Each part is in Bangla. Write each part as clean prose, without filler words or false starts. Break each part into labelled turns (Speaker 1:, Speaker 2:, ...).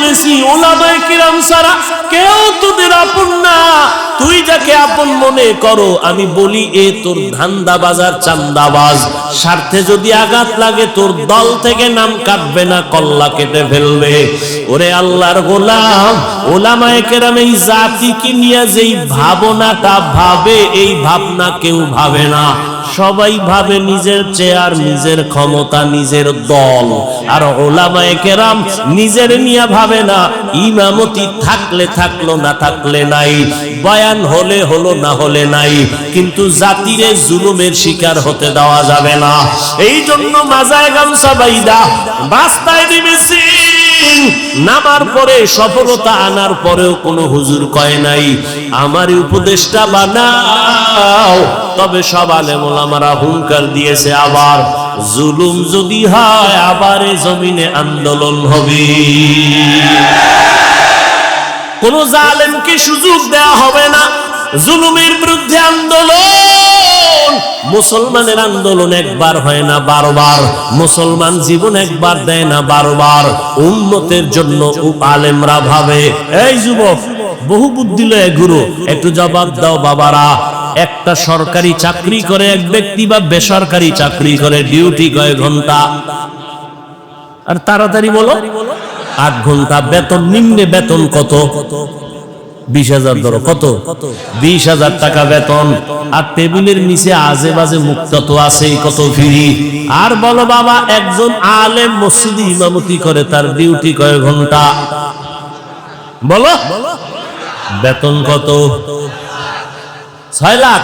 Speaker 1: বলেছি উলামায়ে কিরাম ছাড়া কেউ তোদের আপন না। তুই যাকে আপন মনে করো, আমি বলি এ তোর ধান্দাবাজ আর চান্দাবাজ। স্বার্থে যদি আঘাত লাগে তোর দল থেকে নাম কাটবে না, কল্লা কেটে ফেলবে। ওরে আল্লাহর গোলাম, উলামায়ে কেরাম এই জাতিকে নিয়ে যেই ভাবনাটা ভাবে, এই ভাবনা কেউ ভাবে না। সবাই ভাবে নিজের চেয়ার, নিজের ক্ষমতা, নিজের দল। আর উলামায়ে কেরাম নিজের নিয়ে ভাবে না। ইমামতি থাকলে থাকলো, না থাকলে নাই, বয়ান হলে হলো, না হলে নাই, কিন্তু জাতিরে জুলুমের শিকার হতে দেওয়া যাবে না। এই জন্য মাজায় গামছা বাইদা রাস্তায় নেমেছি। নামার পরে সফলতা আনার পরেও কোনো হুজুর কয় নাই আমার উপদেশটা বানাও। তবে সব আলেম ওলামারা হুঙ্কার দিয়েছে, আবার জুলুম যদি হয় আবার এই জমিনে আন্দোলন হবে। কোন জালেমকে সুযোগ দেওয়া হবে না। জুলুমের বিরুদ্ধে আন্দোলন। মুসলমানের আন্দোলন একবার হয় না, বারবার। মুসলমান জীবন একবার দেয় না, বারবার। উম্মতের জন্য আলেমরা ভাবে। এই যুবক, বহু বুদ্ধি লয়ে ঘুরো, একটু জবাব দাও বাবারা। একটা সরকারি চাকরি করে এক ব্যক্তি বা বেসরকারি চাকরি করে, ডিউটি কয় ঘন্টা? আর তাড়াতাড়ি বলো। 8 ঘন্টা। বেতন, নিম্নে বেতন কত? 20,000 ধরো। কত? 20,000 টাকা বেতন। আর টেবিলের নিচে আজে বাজে মুক্ত তো আছেই, কত ফ্রি। আর বলো বাবা, একজন আলেম মসজিদে ইমামতি করে, তার ডিউটি কয় ঘন্টা? বলো। বেতন কত? 6 লাখ।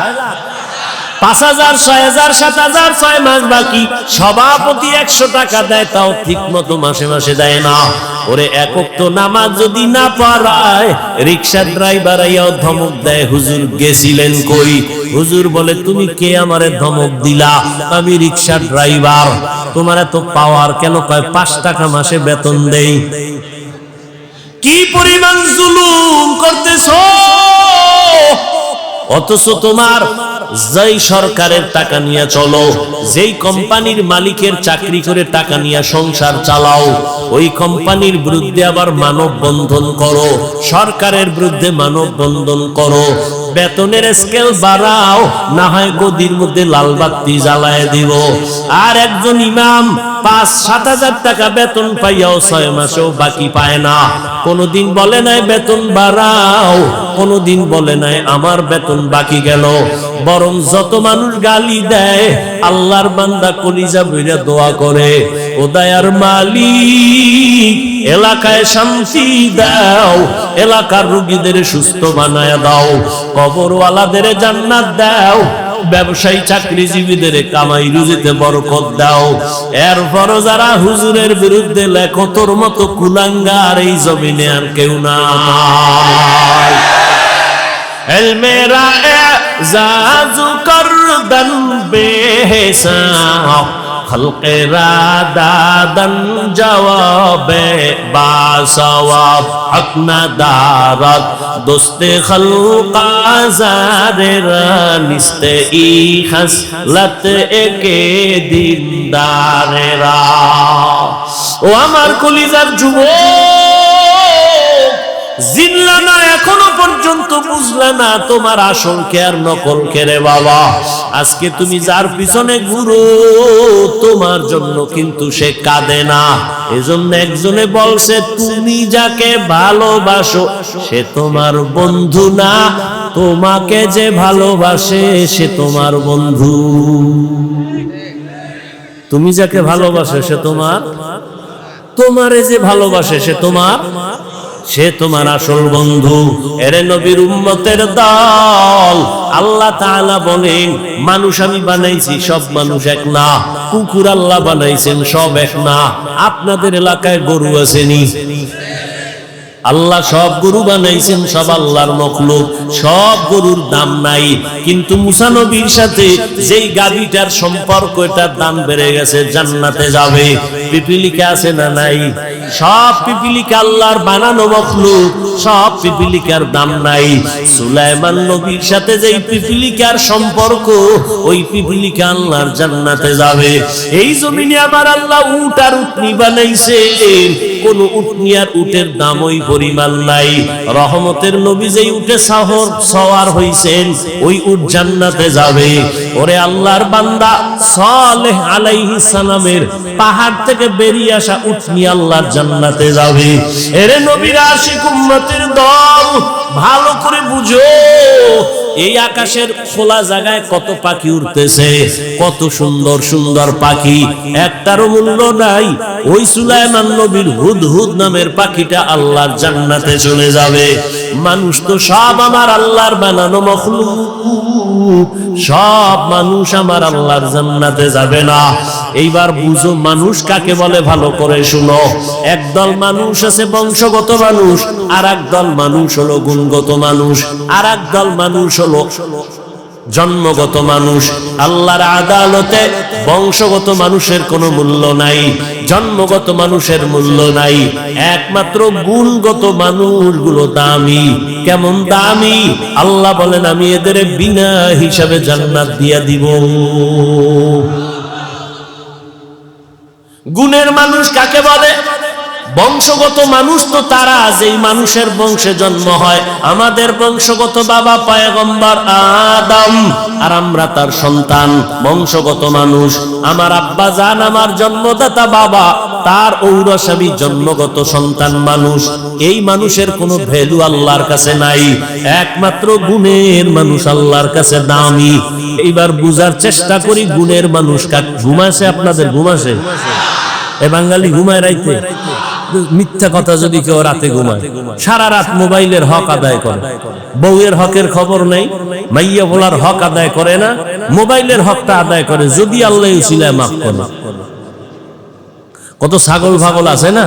Speaker 1: 5,000, 6,000, 7,000, 6 মাস বাকি। সভাপতি 100 টাকা দেয়, তাও ঠিক মতো মাসে মাসে দেয় না। ওরে একক তো নামাজ যদি না পড়ায়, রিক্সার ড্রাইভার আইয়াও ধমক দেয়, হুজুর গেছিলেন কই? হুজুর বলে, তুমি কে আমারে ধমক দিলা? আমি রিক্সার ড্রাইভার। তোমার এত পাওয়ার কেন? কয় 5 টাকা মাসে বেতন দেই। কি পরিমাণ জুলুম করতেছো! অথচ তোমার যেই সরকারের টাকা নিয়ে চলো, যেই কোম্পানির মালিকের চাকরি করে টাকা নিয়ে সংসার চালাও, ওই কোম্পানির বিরুদ্ধে আবার মানববন্ধন করো, সরকারের বিরুদ্ধে মানববন্ধন করো, বেতনের স্কেল বাড়াও, না হয় গদির মধ্যে লাল বাতি জ্বালায় দিব। আর একজন ইমাম 5-7 হাজার টাকা বেতন পাইয়াও 6 মাসেও বাকি পায় না। কোনদিন বলে নাই বেতন বাড়াও, কোনদিন বলে নাই আমার বেতন বাকি গেল। বরং যত মানুষ গালি দেয়, আল্লাহর বান্দা কলিজা বইরা দোয়া করে, ও দয়ার মালিক, এলাকায় শান্তি দাও, এলাকার রোগীদের সুস্থ বানায় দাও, কবরওয়ালাদের জান্নাত দাও, ব্যবসায়ী চাকরিজীবীদের কামাই রুজিতে বরকত দাও। এরপরও যারা হুজুরের বিরুদ্ধে লেখো, তোর মতো কুলাঙ্গার এই জমিনে আর কেউ নাই। মেরা এজাজু করদন বেহিসাব, খলকেরা দাদন জওয়াবে বাসওয়াব, হক না দারত দোস্তে খলক আজারেরা, নিস্তে ই খাসলত একে দিনদারেরা। ও আমার কলিজার যুবক, জিনলা না, এখনো পর্যন্ত বুঝলা না তোমার আসল কে আর নকল কে রে বাবা। আজকে তুমি যার পিছনে ঘুরো, তোমার জন্য কিন্তু সে কাঁদে না। এজন্য একজনে বলছে, তুমি যাকে ভালোবাসো সে তোমার বন্ধু না, তোমাকে যে ভালোবাসে সে তোমার বন্ধু। তুমি যাকে ভালোবাসে সে তোমার, তোমারে যে ভালোবাসে সে তোমার আসল বন্ধু। এরে নবীর উম্মতের দল, আল্লাহ তাআলা বলেন, মানুষ আমি বানাইছি, সব মানুষ এক না। কুকুর আল্লাহ বানাইছেন, সব এক না। আপনাদের এলাকায় গরু আসেনি? আল্লাহ সব গরু বানাইছেন, সব আল্লাহর মখলুক, সব গরুর দাম নাই। কিন্তু মুসা নবীর সাথে যেই গাভীটার সম্পর্ক, এটার দাম বেড়ে গেছে, জান্নাতে যাবে। পিপিলিকা আছে না নাই? সব পিপিলিকা আল্লাহর বানানো মখলুক, সব পিপিলিকার দাম নাই। সুলাইমান নবীর সাথে যেই পিপিলিকার সম্পর্ক, ওই পিপিলিকা আল্লাহর জান্নাতে যাবে। এই জমিনে আবার আল্লাহ উট আর উটনি বানাইছে, কোন উটনি আর উটের দাম ওই পরিমাণ নাই। রহমতের নবী যেই উটে সওয়ার হইছেন, ওই উট জান্নাতে যাবে। ওরে আল্লাহর বান্দা, সালেহ আলাইহিস সালামের পাহাড় থেকে বেরিয়ে আসা উটনি আল্লাহর জান্নাতে যাবে। এরে নবীর আশিক উম্মতের দল, ভালো করে বুঝো, এই আকাশের খোলা জায়গায় কত পাখি উড়তেছে, কত সুন্দর সুন্দর পাখি, একটারও মূল্য নাই। ওই সুলাইমান নবীর হুদহুদ নামের পাখিটা আল্লাহর জান্নাতে চলে যাবে। মানুষ তো সব আমার আল্লাহর বানানো মখলুক, সব মানুষ আমার আল্লাহর জান্নাতে যাবে না। এইবার বুঝো মানুষ কাকে বলে, ভালো করে শুনো। একদল মানুষ আছে বংশগত মানুষ, আর একদল মানুষ হলো গুণগত মানুষ, আর একদল মানুষ হলো জন্মগত মানুষ। আল্লাহর আদালতে বংশগত মানুষের কোনো মূল্য নাই, জন্মগত মানুষের মূল্য নাই, একমাত্র গুণগত মানুষগুলো দামি। কেমন দামি? আল্লাহ বলেন, আমি এদের বিনা হিসাবে জান্নাত দিয়া দিব। গুণের মানুষ কাকে বলে? বংশগত মানুষ তো তারা যেই মানুষের বংশে জন্ম হয়। আমাদের বংশগত বাবা পয়গম্বর আদম, আর আমরা তার সন্তান, বংশগত মানুষ। আমার আব্বা জান, আমার জন্মদাতা বাবা, তার ঔরসাবী জন্মগত সন্তান মানুষ। এই মানুষের কোনো ভ্যালু আল্লাহর কাছে নাই, একমাত্র গুণের মানুষ আল্লাহর কাছে দামি। এইবার বুঝার চেষ্টা করি, গুণের মানুষ কাকে? ঘুমাছে আপনাদের? ঘুমাছে? এ বাঙালি ঘুমায় রাইতে? মিথ্যা কথা যদি কেউ রাতে ঘুমায়, সারা রাত মোবাইলের হক আদায় করে, বউয়ের হকের খবর নেই, মাইয়া বলার হক আদায় করে না, মোবাইলের হকটা আদায় করে, যদি আল্লাহ উসিলায় মাফ করে। কত ছাগল ভাগল আছে না?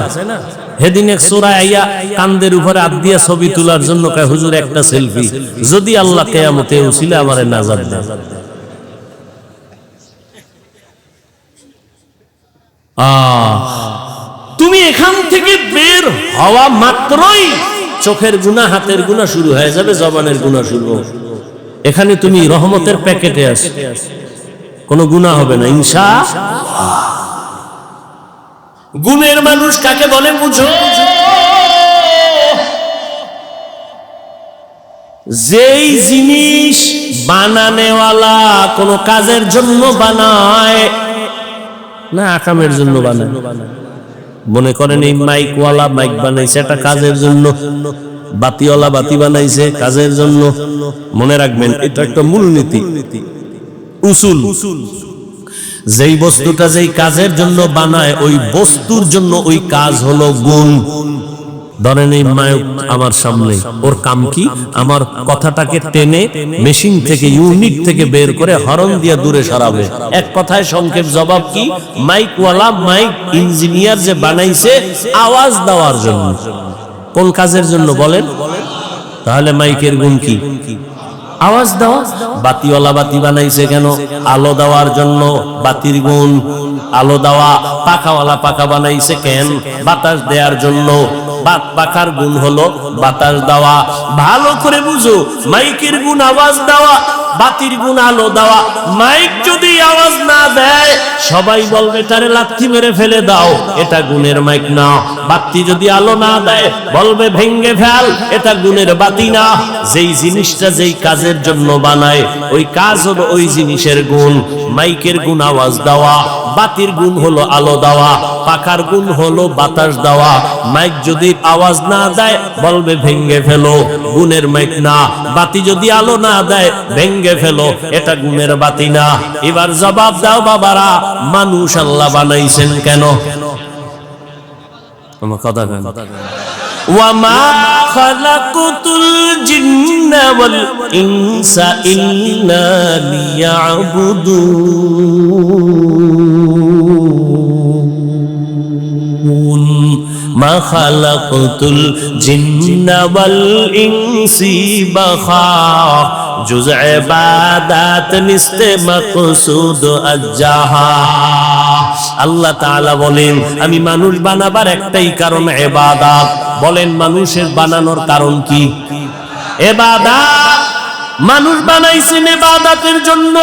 Speaker 1: সেদিন এক চোরাই আইয়া কান্দের উপরে হাত দিয়া ছবি তোলার জন্য কয়, হুজুর একটা সেলফি, যদি আল্লাহ কিয়ামতে উসিলা আমারে নাজাত দেয়। তুমি এখান থেকে বের হওয়া মাত্রই চোখের গুনাহ, হাতের গুনাহ শুরু হয়ে যাবে, জবানের গুনাহ শুরু। এখানে তুমি রহমতের প্যাকেটে আছো, কোনো গুনাহ হবে না ইনশাআল্লাহ। গুণের মানুষ কাকে বলে বুঝো? যেই জিনিস বানানেওয়ালা কোন কাজের জন্য বানায় না, আকামের জন্য বানায়। মনে করেন এই মাইকওয়ালা মাইক বানাইছে একটা কাজের জন্য, বাতিওয়ালা বাতি বানাইছে কাজের জন্য। মনে রাখবেন, এটা একটা মূলনীতি, উসুল। যেই বস্তুটা যেই কাজের জন্য বানায়, ওই বস্তুর জন্য ওই কাজ হলো গুণ। ধরেন এই মাইক আমার সামনে, ওর কাম কি? আমার কথাটাকে টেনে মেশিন থেকে, ইউনিট থেকে বের করে হরন দিয়ে দূরে সরাবে। এক কথায় সংক্ষেপ জবাব কি? মাইকওয়ালা মাইক ইঞ্জিনিয়ার যে বানাইছে আওয়াজ দেওয়ার জন্য। কোন কাজের জন্য বলেন? তাহলে মাইকের গুণ কি? আওয়াজ দেওয়া। বাতিওয়ালা বাতি বানাইছে কেন? আলো দেওয়ার জন্য, বাতির গুণ আলো দেওয়া। পাখাওয়ালা পাখা বানাইছে কেন? বাতাস দেওয়ার জন্য, পাখার গুণ হলো বাতাস দেওয়া। ভালো করে বুঝো, মাইকের গুণ আওয়াজ দেওয়া, বাতির গুণ আলো দেওয়া। মাইক যদি আওয়াজ না দেয়, সবাই বলবে তারে লাথি মেরে ফেলে দাও, এটা গুণের মাইক না। বাতি যদি আলো না দেয়, বলবে ভেঙ্গে ফেল, এটা গুণের বাতি না। যেই জিনিসটা যেই কাজের জন্য বানায়, ওই কাজ হলো ওই জিনিসের গুণ। মাইকের গুণ আওয়াজ দেওয়া, বাতির গুণ হলো আলো দেওয়া, পাখার গুণ হলো বাতাস দেওয়া। মাইক যদি আওয়াজ না দেয়, বলবে ভেঙ্গে ফেলো, গুণের মাইক না। বাতি যদি আলো না দেয়, ভেঙ্গে ফেলো, এটা গুণের বাতি না। এবার জবাব দাও বাবারা, মানুষ আল্লাহ বানাইছেন কেন? আমার কথা কেন? ওয়ামা খালাকুতুল জিন্না ওয়াল ইনসা ইল্লা লিয়াবুদুন। মা খালাকুতুল জিন্না ওয়াল ইনসি বাখা, জুজ ইবাদাত নিস্তে মাকসুদ আজ্জাহা। আল্লাহ তাআলা বলেন আমি মানুষ বানাবার একটাই কারণ ইবাদত। বলেন মানুষের বানানোর কারণ কি? ইবাদত। মানুষ বানাইছেন ইবাদতের জন্য।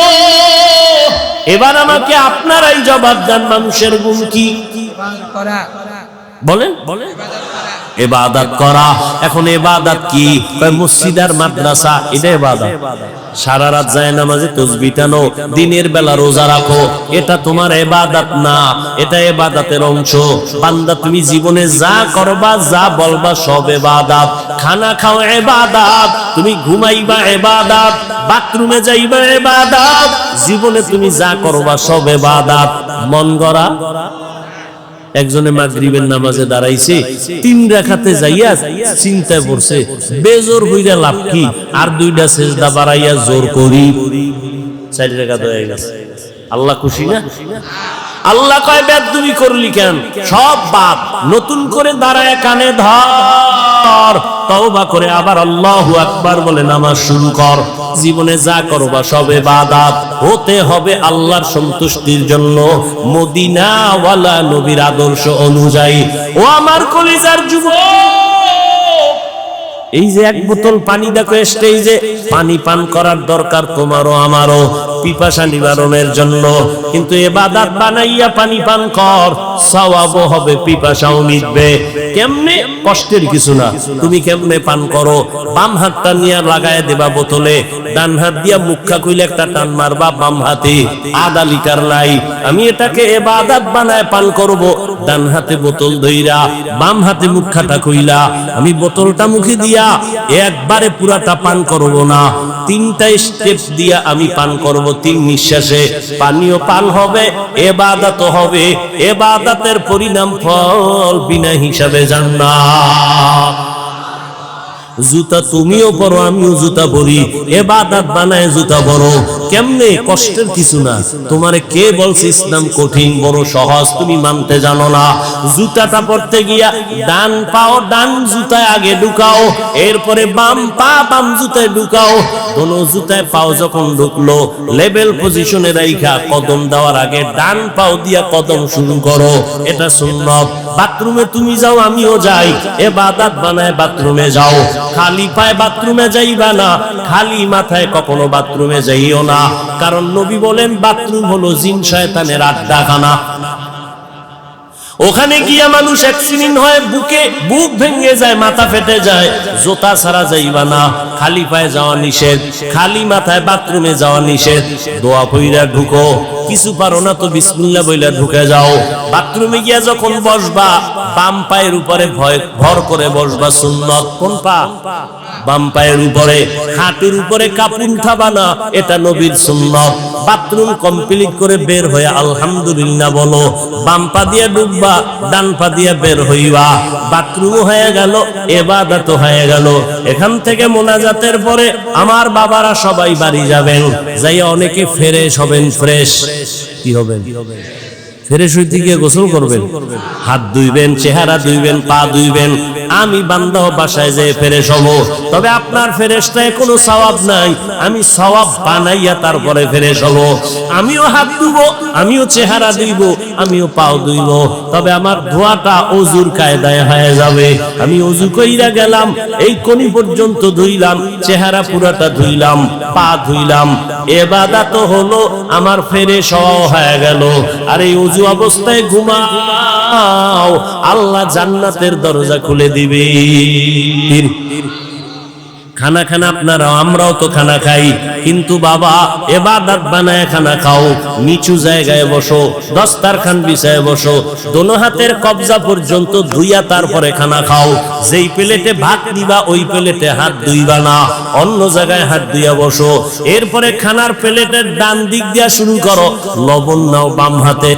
Speaker 1: এবার আমাকে আপনারাই জবাব দেন, মানুষের গুণ কি? বলেন ইবাদত করা। এখন ইবাদত কি? মসজিদ আর মাদ্রাসা এটা ইবাদত। সারা রাত যায় নামাজে তাসবিহ টানো, দিনের বেলা রোজা রাখো, এটা তোমার ইবাদত না, এটা ইবাদতের অংশ। বান্দা তুমি জীবনে যা করবা যা বলবা সব ইবাদত। খানা খাও ইবাদত, তুমি ঘুমাইবা ইবাদত, বাথরুমে যাইবা ইবাদত, জীবনে তুমি যা করবা সব ইবাদত। মন গড়া একজনে মাগরিবের নামাজে দাঁড়াইছে, 3 রাকাতে যাইয়া চিন্তায় পড়ছে বেজোর হইরা লাভ কি, আর 2টা সিজদা বাড়াইয়া জোর করি 4 রাকাত হয়ে গেছে। আল্লাহ খুশি না? আল্লাহ কয় বেদবি করলি কেন? সব বাদ, নতুন করে দাঁড়ায় কানে ধর, তওবা করে আবার আল্লাহু আকবার বলে নামাজ শুরু কর। জীবনে যা করবা সব ইবাদত, হতে হবে আল্লাহর সন্তুষ্টির জন্য, মদিনা ওয়ালা নবীর আদর্শ অনুযায়ী। ও আমার কলিজার যুবক, এই যে 1 বোতল পানি দেখো স্টেজে, পানি পান করার দরকার তোমারও আমারও পিপাসা নিবারণের জন্য, কিন্তু ইবাদত বানাইয়া পানি পান কর, সওয়াবও হবে, পিপাসাও মিটবে। কেমনে? কষ্টের কিছু না। তুমি কেমনে পান করো? বাম হাতটা নিয়ে লাগায় দেবা বোতলে, ডান হাত দিয়া মুখা কইলে একটা টান মারবা বাম হাতে, আধা লিটার লাই। আমি এটাকে ইবাদত বানায় পান করব। ডান হাতে বোতল ধইরা বাম হাতে মুখাটা কইলা, আমি বোতলটা মুখে দিয়া একবারে পুরাটা পান করব না, 3টা স্টেপ দিয়া আমি পান করব। 3 নিঃশ্বাসে পানিও পান হবে, ইবাদত হবে। ইবাদতের পরিণাম ফল বিনা হিসাবে জান্নাত। জুতা তুমিও পরো, আমিও জুতা পরি, ইবাদত বানায় জুতা পরো। কেমনে? কষ্টের কিছু না। তোমারে কে বলছে ইসলাম কঠিন? বড় সহজ, তুমি মানতে জানো না। জুতাটা পরতে গিয়া ডান পাও ডান জুতায় আগে ঢুকাও, এরপরে বাম পা বাম জুতায় ঢুকাও। দোনো জুতায় পাও যখন ঢুকলো, লেভেল পজিশনে রাইখা কদম দেওয়ার আগে ডান পাও দিয়া কদম শুরু করো, এটা সুন্নাত। বাথরুমে তুমি যাও, আমিও যাই, ইবাদত বানায় বাথরুমে যাও। খালি পায়ে বাথরুমে যাইবা না, খালি মাথায় কখনো বাথরুমে যাইও না, কারণ নবী বলেন বাথরুম হলো জিন শয়তানের আড্ডাখানা। ওখানে গিয়া মানুষ অ্যাক্সিডেন্ট হয়, বুক ভেঙে যায়, মাথা ফেটে যায়। জুতা ছাড়া যাইবা না, খালি পায়ে যাওয়া নিষেধ, খালি মাথায় বাথরুমে যাওয়া নিষেধ। দোয়া কইরা ঢুকো, কিছু পারো না তো বিসমিল্লাহ বইলা ঢুকে যাও। বাথরুমে গিয়া যখন বসবা, বাম পায়ের উপরে ভর করে বসবা, সুন্নাত। কোন পা? বাম পায়ের উপরে। হাঁটুর উপরে কাপড় উঠাবা না, এটা নবীর সুন্নাত। বাথরুম কমপ্লিট করে বের হয়ে আলহামদুলিল্লাহ বলো, বাম পা দিয়ে ঢুকবা, ডান পা দিয়ে বের হইবা। বাথরুম হয়ে গেল, ইবাদত হয়ে গেল। এখান থেকে মোনাজাতের পরে আমার বাবারা সবাই বাড়ি যাবেন, যাইয়া অনেকে ফ্রেশ হবেন। ফ্রেশ কি হবেন? ফ্রেশ হইতে গিয়ে গোসল করবেন, হাত ধুইবেন, চেহারা ধুইবেন, পা ধুইবেন। আমি বান্দা বাসায় যেয়ে ফ্রেশ হব, তবে আপনার ফ্রেশটায় কোনো সওয়াব নাই। আমি সওয়াব বানাইয়া তারপরে ফ্রেশ হব। আমিও হাত ধুবো, আমিও চেহারা ধুইব, আমিও পাও ধুইব, তবে আমার ধোয়াটা ওযুর কায়দায় হয়ে যাবে। আমি ওযু কইরা গেলাম, এই কোনি পর্যন্ত ধুইলাম, চেহারা পুরাটা ধুইলাম, পা ধুইলাম, ইবাদত হলো আমার ফ্রেশ হয়ে গেল। আর এই ওযু অবস্থায় ঘুমাও, আল্লাহ জান্নাতের দরজা খুলে দিবে। খানা খানা আপনারা, আমরাও তো খানা খাই, কিন্তু বাবা ইবাদত বানায় খানা খাও। নিচু জায়গায় বসো, দস্তারখান বিছায় বসো, দোনো হাতের কবজা পর্যন্ত ধুইয়া তারপরে খানা খাও। যেই প্লেটে ভাত দিবা ওই প্লেটে হাত ধুইবা না, অন্য জায়গায় হাত ধুইয়া বসো। এরপরে খানার প্লেটের ডান দিক দিয়া শুরু করো, লবণ নাও বাম হাতে।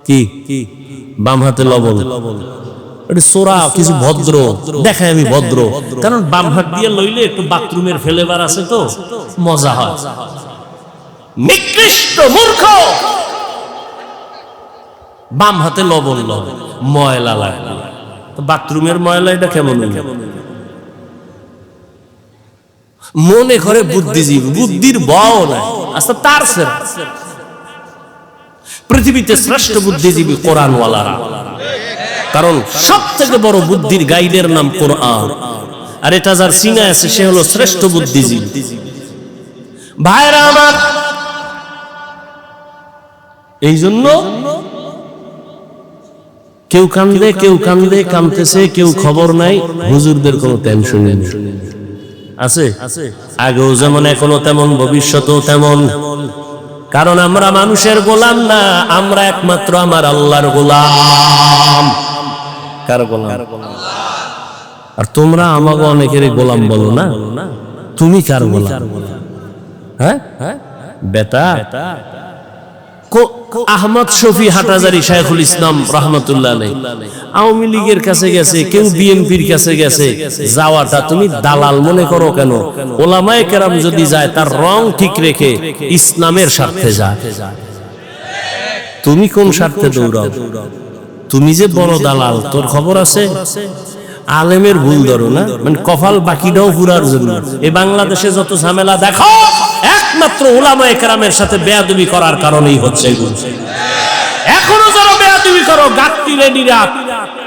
Speaker 1: কি বাম হাতে লবণ? সোরা কিছু ভদ্র দেখায়, আমি ভদ্র, কারণ বাম হাত দিয়ে লইলে একটু বাথরুমের ফ্লেভার আছে তো মজা হয়। নিকৃষ্ট মূর্খ, বাম হাতে লবণ ময়লা লাগে, তো বাথরুমের ময়লা এটা কেমন? মনে করে বুদ্ধিজীবী, বুদ্ধির বও নাই। আচ্ছা তার পৃথিবীতে শ্রেষ্ঠ বুদ্ধিজীবী কোরআনওয়ালারা, কারণ সব থেকে বড় বুদ্ধির গাইডের নাম কোরআন। আর এটা যার সিনায় আছে সে হলো শ্রেষ্ঠ বুদ্ধিজীবী। ভাইরা আমার, এই জন্য কেউ কান্দে, কেউ কান্দে, কান্দতেছে, কেউ খবর নাই। হুজুরদের কোনো টেনশন নেই, আছে আগেও যেমন এখনো তেমন, ভবিষ্যতেও তেমন। কারণ আমরা মানুষের গোলাম না, আমরা একমাত্র আমার আল্লাহর গোলাম। কার গোলাম? আর তোমরা আমাকে অনেকের গোলাম বলো না, তুমি কার গোলাম? হ্যাঁ বেটা, আহমদ শফি হাটাজারি শাইখুল ইসলাম রাহমাতুল্লাহ আলাইহি আওয়ামী লীগের কাছে গেছে, কেউ বিএনপির কাছে গেছে। যাওয়াটা তুমি দালাল মনে করো কেন? ওলামায়ে কেরাম যদি যায় তার রং ঠিক রেখে ইসলামের স্বার্থে যায়। তুমি কোন স্বার্থে দৌড়াও? তুমি যে বড় দালাল, তোর খবর আছে? আলেমের ভুল ধরো না, মানে কপাল বাকিটাও পুরার জন্য। এই বাংলাদেশে যত ঝামেলা দেখো একমাত্র উলামায়ে কেরামের সাথে বেয়াদবি করার কারণেই হচ্ছে। এখনো যারা বেয়াদবি করো, গাঁটটি রেডি রাখ,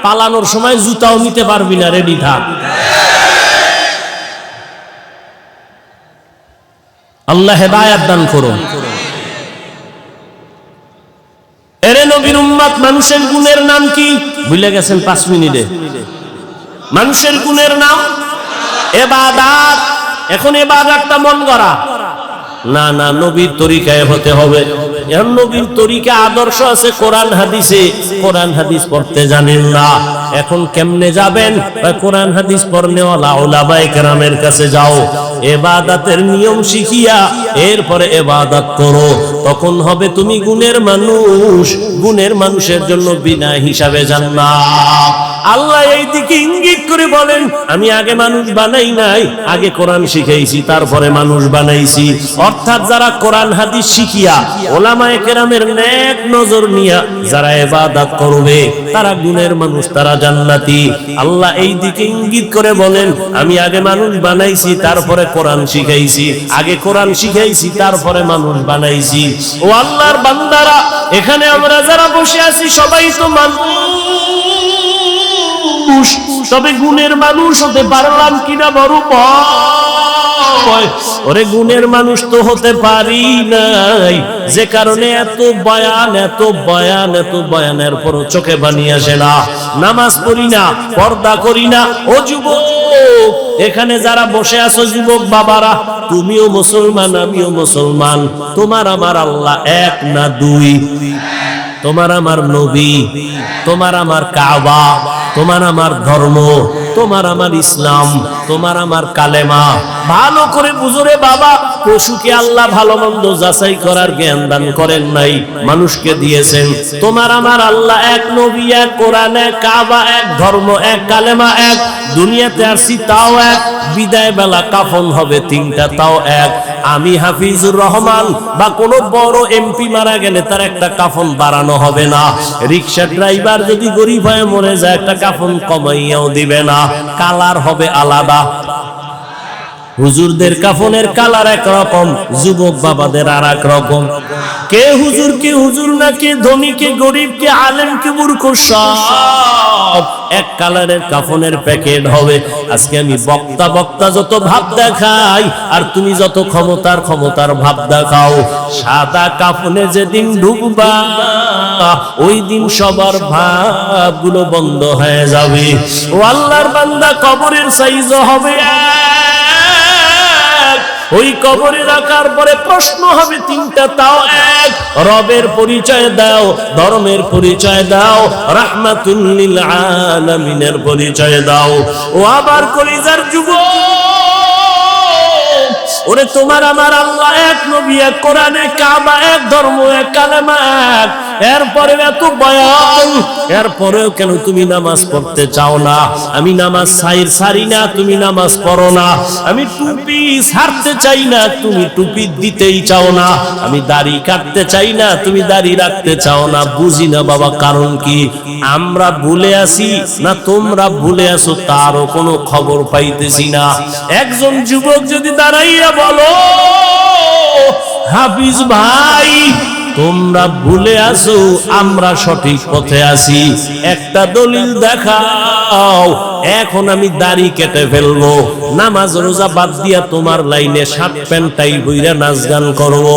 Speaker 1: পালানোর সময় জুতাও নিতে পারবি না, রেডি থাক। আল্লাহ হেদায়েত দান করুন। এরে নবীর উম্মত, মানুষের গুণের নাম কি ভুলে গেছেন? 5 মিনিটে মানুষের গুণের নাম ইবাদত। এখন ইবাদতটা মন গড়া না, না, নবীর তরিকায় হতে হবে। এখন নবীর তরিকা আদর্শ আছে কোরআন হাদিসে, কোরআন হাদিস পড়তে জানেন না, এখন কেমনে যাবেন? কোরআন হাদিস পড়নেওয়ালা উলামায়ে কেরামের কাছে যাও, ইবাদতের নিয়ম শিখিয়া এরপরে ইবাদত করো, তখন হবে তুমি গুণের মানুষ। গুণের মানুষের জন্য বিনা হিসাবে জান্নাত। আল্লাহ এই দিকে ইঙ্গিত করে বলেন, আমি আগে মানুষ বানাই নাই, আগে কোরআন শিখাইছি, তারপরে মানুষ বানাইছি। অর্থাৎ যারা কোরআন হাদিস শিখিয়া উলামায়ে কেরামের নেক নজর নিয়া যারা ইবাদত করবে তারা গুণের মানুষ, তারা জান্নাতি। আল্লাহ এই দিকে ইঙ্গিত করে বলেন, আমি আগে মানুষ বানাইছি, তারপরে কোরআন শিখাইছি, আগে কোরআন শিখাইছি, তারপরে মানুষ বানাইছি। ও আল্লাহর বান্দারা, এখানে আমরা যারা বসে আছি সবাই তো মানুষ, তবে গুণের মানুষ হতে পারলাম কিনা বড় ভয়। ওরে গুণের মানুষ তো হতে পারি নাই, যে কারণে এত বয়ান, এত বয়ান, এত বয়ানের পর চোখে পানি আসে না, নামাজ পড়ি না, পর্দা করি না। ও যুবক, এখানে যারা বসে আছো যুবক বাবারা, তুমিও মুসলমান, আমিও মুসলমান। তোমার আমার আল্লাহ এক না দুই, তোমার আমার নবী, তোমার আমার কাবা, তোমার আমার ধর্ম, তোমার আমার ইসলাম, তোমার আমার কালেমা। ভালো করে বুঝরে বাবা, পশুকে আল্লাহ ভালো মন্দ যাচাই করার জ্ঞান দান করেন নাই, মানুষকে দিয়েছেন। তোমার আমার আল্লাহ এক, নবী এক, কোরআন এক, কাবা এক, ধর্ম এক, কালেমা এক। দুনিয়াতে আসছি তাও এক, বিদায় বেলা কাফন হবে 3টা তাও এক। আমি হাফিজুর রহমান বা কোনো বড় এমপি মারা গেলে তার একটা কাফন বাড়ানো হবে না। রিক্সা ড্রাইভার যদি গরিব হয়ে মরে যায় একটা কাফন কমাইয়াও দিবে না, কালার হবে আলাদা। হুজুরদের কাফনের কালার একরকম, যুবক বাবাদের আর এক রকম। কে হুজুর, কে হুজুর না, কে ধনী, কে গরিব, কে আলেম, কে মূর্খ, সব এক কালারের কাফনের প্যাকেট হবে। আজকে আমি বক্তা যত ভাব দেখাই, আর তুমি যত ক্ষমতার ভাব দেখাও, সাদা কাফনে যেদিন ঢুকবা ওই দিন সবার ভাবগুলো বন্ধ হয়ে যাবে। ও আল্লাহর বান্দা, কবরের সাইজ হবে ওই কবরে রাখার পরে প্রশ্ন হবে 3টা তাও এক। রবের পরিচয় দাও, ধর্মের পরিচয় দাও, রাহমাতুল লিল আলামিনের পরিচয় দাও। ও আবার কলিজার যুবক, ওরে তোমার আমার আল্লাহ এক, নবী এক, কোরআন এক, কাবা এক, ধর্ম এক, কালেমা এক। এরপরে এত বয়ান, এরপরেও কেন তুমি নামাজ পড়তে চাও না? আমি নামাজ ছাড়ি না, তুমি নামাজ পড়ো না। আমি টুপি ছাড়তে চাই না, তুমি টুপি দিতেই চাও না। আমি দাড়ি কাটতে চাই না, তুমি দাড়ি রাখতে চাও না। বুঝি না বাবা, কারণ কি? আমরা ভুলে আছি না তোমরা ভুলে আছো, তারও কোনো খবর পাইতেছি না। একজন যুবক যদি দাঁড়াইয়া বলো, হাফিজ ভাই তোমরা ভুলে আছো আমরা সঠিক পথে আছি, একটা দলিল দেখাও, এখন আমি দাড়ি কেটে ফেলবো, নামাজ রোজা বাদ দিয়া তোমার লাইনে শার্ট প্যান্ট টাই বইরা নাচ গান করবো।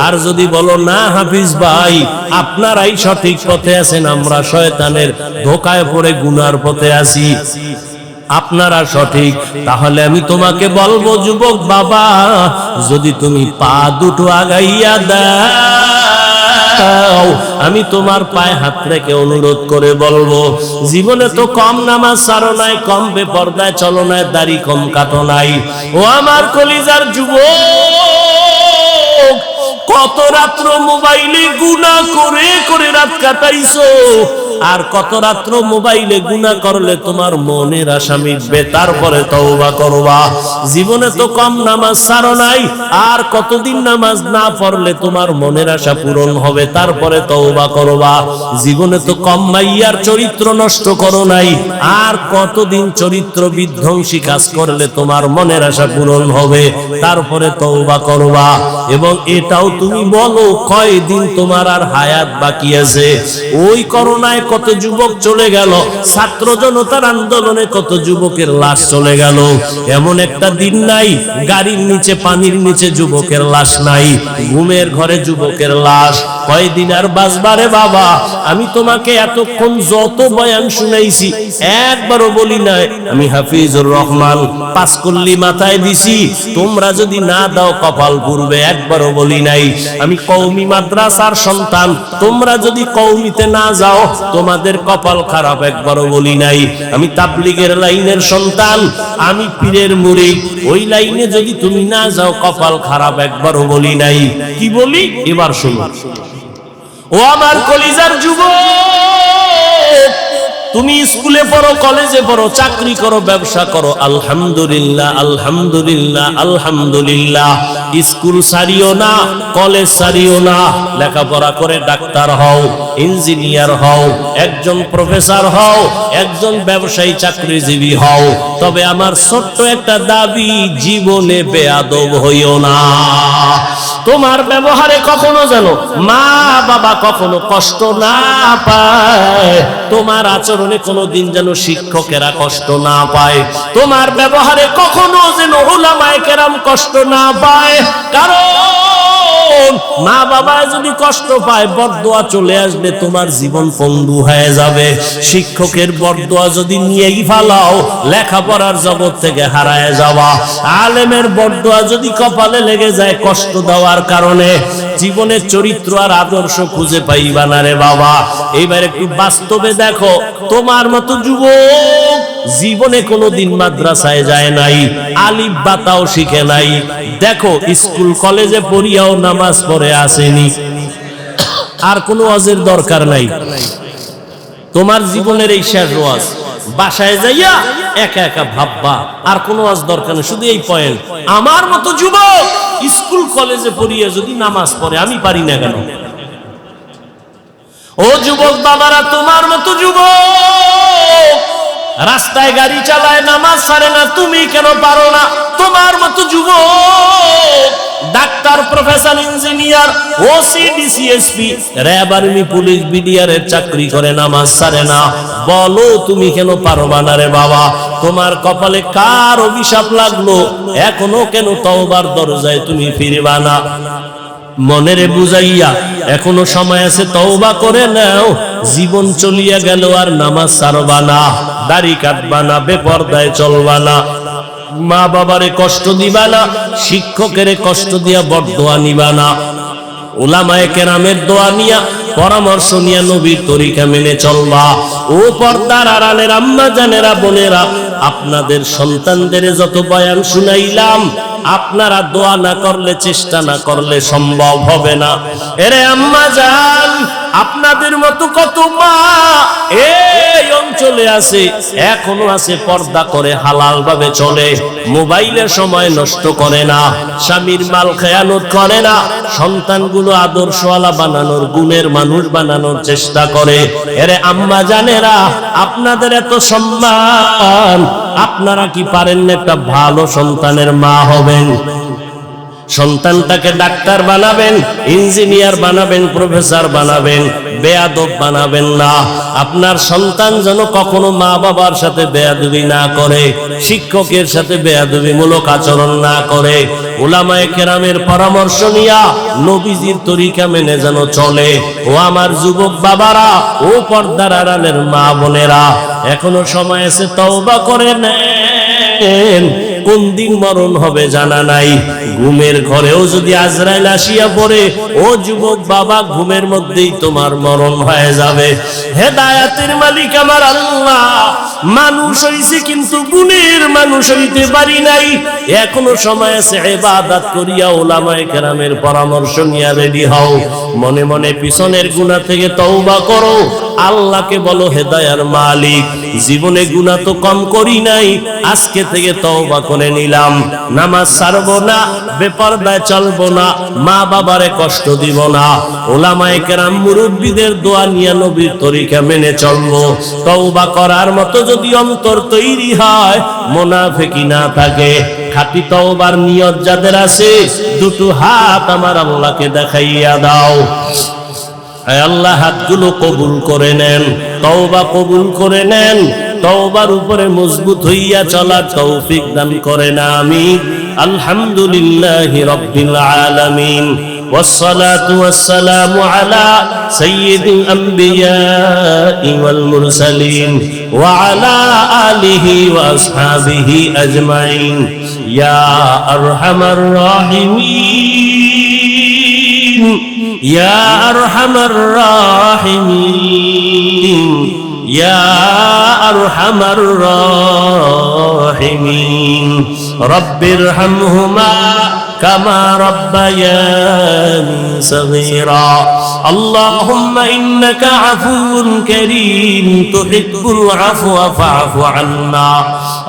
Speaker 1: আর যদি বলো না হাফিজ ভাই আপনারাই সঠিক পথে আছেন, আমরা শয়তানের ধোকায় পড়ে গুনার পথে আছি, আপনারা সঠিক, তাহলে আমি তোমাকে বলবো যুবক বাবা, যদি তুমি পা দুটো আগাইয়া দাও, আমি তোমার পায়ে হাত রেখে অনুরোধ করে বলবো, জীবনে তো কম নামাজ ছাড়ো নাই, কম বেপরদায় চলো নাই, দাড়ি কম কাটো নাই। ও আমার কলিজার যুবক, কত রাত্র মোবাইলে গুনাহ করে করে রাত কাটাইছো, আর কত রাত্র মোবাইলে গুনাহ করলে তোমার মনের আশা মিটবে, তারপরে তওবা করবা। জীবনে তো কম নামাজ ছাড়ো নাই, আর কতদিন নামাজ না পড়লে তোমার মনের আশা পূরণ হবে, তারপরে তওবা করবা। জীবনে তো কম মাইয়ার চরিত্র নষ্ট করো নাই, আর কতদিন চরিত্র বিধ্বংসী কাজ করলে তোমার মনের আশা পূরণ হবে, তারপরে তওবা করবা। এবং এটাও তুমি বলো কয়দিন তোমার আর হায়াত বাকি আছে। ওই করোনায় কত যুবক চলে গেল, ছাত্র জনতার আন্দোলনে কত যুবকের লাশ চলে গেল, এমন একটা দিন নাই গাড়ির নিচে পানির নিচে যুবকের লাশ নাই, ঘুমের ঘরে যুবকের লাশ। কয়দিন আর বাঁচবারে বাবা, আমি তোমাকে এতক্ষণ যত বয়ান শুনাইছি একবারও বলি নাই আমি হাফিজুর রহমান পাঁচকল্লি মাথায় দিছি, তোমরা যদি না দাও কপাল পুড়বে, একবারও বলি নাই আমি কওমি মাদ্রাসার সন্তান, তোমরা যদি কওমিতে না যাও তোমাদের কপাল খারাপ, একবারও বলি নাই আমি তাবলীগের লাইনের সন্তান, আমি পীরের মুরিদ, ওই লাইনে যদি তুমি না যাও কপাল খারাপ, একবারও বলি নাই। কি বলি এবার শুনো। ও আমার কলিজার যুবক, তুমি স্কুলে পড়ো, কলেজে পড়ো, চাকরি করো, ব্যবসা করো, আলহামদুলিল্লাহ আলহামদুলিল্লাহ আলহামদুলিল্লাহ। স্কুল ছাড়িও না, কলেজ ছাড়িও না, লেখাপড়া করে ডাক্তার হও, ইঞ্জিনিয়ার হও, একজন প্রফেসর হও, একজন ব্যবসায়ী চাকরিজীবী হও, তবে আমার ছোট্ট একটা দাবি, জীবনে বেয়াদব হইও না। তোমার ব্যবহারে কখনো যেন মা বাবা কখনো কষ্ট না পায়, তোমার আচরণে কোনোদিন যেন শিক্ষকেরা কষ্ট না পায়, তোমার ব্যবহারে কখনো যেন উলামায়ে কেরাম কষ্ট না পায়। কারণ মা বাবা যদি কষ্ট পায় বরদোয়া চলে আসবে, তোমার জীবন পঙ্গু হয়ে যাবে। শিক্ষকের বরদোয়া যদি নিয়েই ফালাও, লেখাপড়ার জগৎ থেকে হারায় যাওয়া। আলেমের বরদোয়া যদি কপালে লেগে যায় কষ্ট দেওয়ার কারণে, জীবনের চরিত্র আর আদর্শ খুঁজে পাইবা না রে বাবা। এইবার একটু বাস্তবে দেখো, তোমার মতো যুবক জীবনে কোনোদিন মাদ্রাসায় যায় নাই, আলিফ বাতাও শিখে নাই, দেখো স্কুল কলেজে পড়িয়াও নামাজ পড়ে আসেনি, আর কোনো ওয়াজের দরকার নাই। তোমার জীবনের এই শেষ ওয়াজ, বাসায় যাইয়া একা একা ভাববা, আর কোনো ওয়াজ দরকার নেই, শুধু এই পয়েন্ট, আমার মতো যুবক স্কুল কলেজে পড়িয়া যদি নামাজ পড়ে আমি পারি না কেন? ও যুবক বাবারা, তোমার মতো যুবক রাস্তায় গাড়ি চালায় নামাজ ছাড়ে না, তুমি কেন পারো না? তোমার মতো যুবক doctor, professor, engineer, OC, DC SP, RAB, army, police, BDR এর চাকরি করে, নামাজ ছাড়ে না, বলো তুমি কেন পারবা না রে বাবা? তোমার কপালে কার অভিশাপ লাগলো? এখনো কেন তওবার দরজায় তুমি ফিরবা না? মনেরে বুঝাইয়া এখনো সময় আছে, তওবা করে নাও। জীবন চলিয়া গেল আর নামাজ ছাড়বা না, দাড়ি কাটবা না, বেপরদায় চলবা না, মা বাবারে কষ্ট দিবা না, শিক্ষকের কষ্ট দিয়া বরদোয়া নিবা না, উলামায়ে কেরামের দোয়া নিয়া পরামর্শ নিয়া নবীর তরিকা মেনে চলবা। ও পর্দার আড়ালের আম্মা জানেরা, বোনেরা, আপনাদের সন্তানদের যত বয়ান শুনাইলাম, আপনারা দোয়া না করলে, চেষ্টা না করলে সম্ভব হবে না। এরে আম্মা জান, আপনাদের মতো কত মা এই অঞ্চলে আছে, এখনো আছে, পর্দা করে হালাল ভাবে চলে, মোবাইলের সময় নষ্ট করে না, স্বামীর মাল খেয়ানত করে না, সন্তানগুলো আদর্শওয়ালা বানানোর, গুণের মানুষ বানানোর চেষ্টা করে। এরে আম্মা জানেরা, আপনাদের এত সম্মান, আপনারা কি পারেন না একটা ভালো সন্তানের মা হবেন? সন্তানটাকে ডাক্তার বানাবেন, ইঞ্জিনিয়ার বানাবেন, প্রফেসর বানাবেন, বেয়াদব বানাবেন না। আপনার সন্তান যেন কখনো মা বাবার সাথে বেয়াদবি না করে, শিক্ষকের সাথে বেয়াদবিমূলক আচরণ না করে, উলামায়ে কেরামের পরামর্শ নিয়া নবীজির তরিকা মেনে যেন চলে। ও আমার যুবক বাবারা, ও পর্দার আড়ালের মা বোনেরা, এখনো সময় আছে, তওবা করে নেন। কোন দিন মরণ হবে জানা নাই। ঘুমের ঘরেও যদি আজরাইল আসিয়া পড়ে, ও যুবক বাবা, ঘুমের মধ্যেই তোমার মরণ হয়ে যাবে। হেদায়েতের মালিক আমার আল্লাহ। মানুষ হইছে কিন্তু গুণের মানুষ হইতে পারি নাই। এখনো সময় আছে, ইবাদত করিয়া উলামায়ে কেরামের পরামর্শ নিয়ে রেডি হও। মনে মনে পিছনের গুনাহ থেকে তওবা করো, আল্লাহকে বলো, হেদায়ার মালিক, জীবনে গুনাহ তো কম করি নাই, আজকে থেকে তওবা করে নিলাম। নামাজ ছাড়বো না, বেপরদায় চলবো না, মা বাবারে কষ্ট দিব না, উলামায়ে কেরাম মুরব্বিদের দোয়া নিয়ে নবীর তরিকা মেনে চলবো। তওবা করার মতো যদি অন্তর তৈরি হয়, মুনাফিকি না থাকে, খাঁটি তওবার নিয়ত যাদের আছে, দুটো হাত আমার আল্লাহকে দেখাইয়া দাও। আল্লাহ হাতগুলো কবুল করে নেন, তওবা কবুল করে নেন, তওবার উপরে মজবুত হইয়া চলার তৌফিক দান করেন, আমিন। আলহামদুলিল্লাহি রাব্বিল আলামিন, ওয়াসসালাতু ওয়াসসালামু আলা সাইয়্যিদিল আমবিয়াই ওয়াল মুরসালিন ওয়া আলা আলিহি ওয়া আসহাবিহি আজমাইন। ইয়া আরহামার রাহিমিন, ইয়া আরহামার রাহিমিন, ইয়া আরহামার রাহিমিন। রব্বিরহামহুমা কামা রাব্বায়ানি সগীরা। আল্লাহুম্মা ইন্নাকা আফুউন কারীম তুহিব্বুল আফওয়া ফা'ফু আন্না।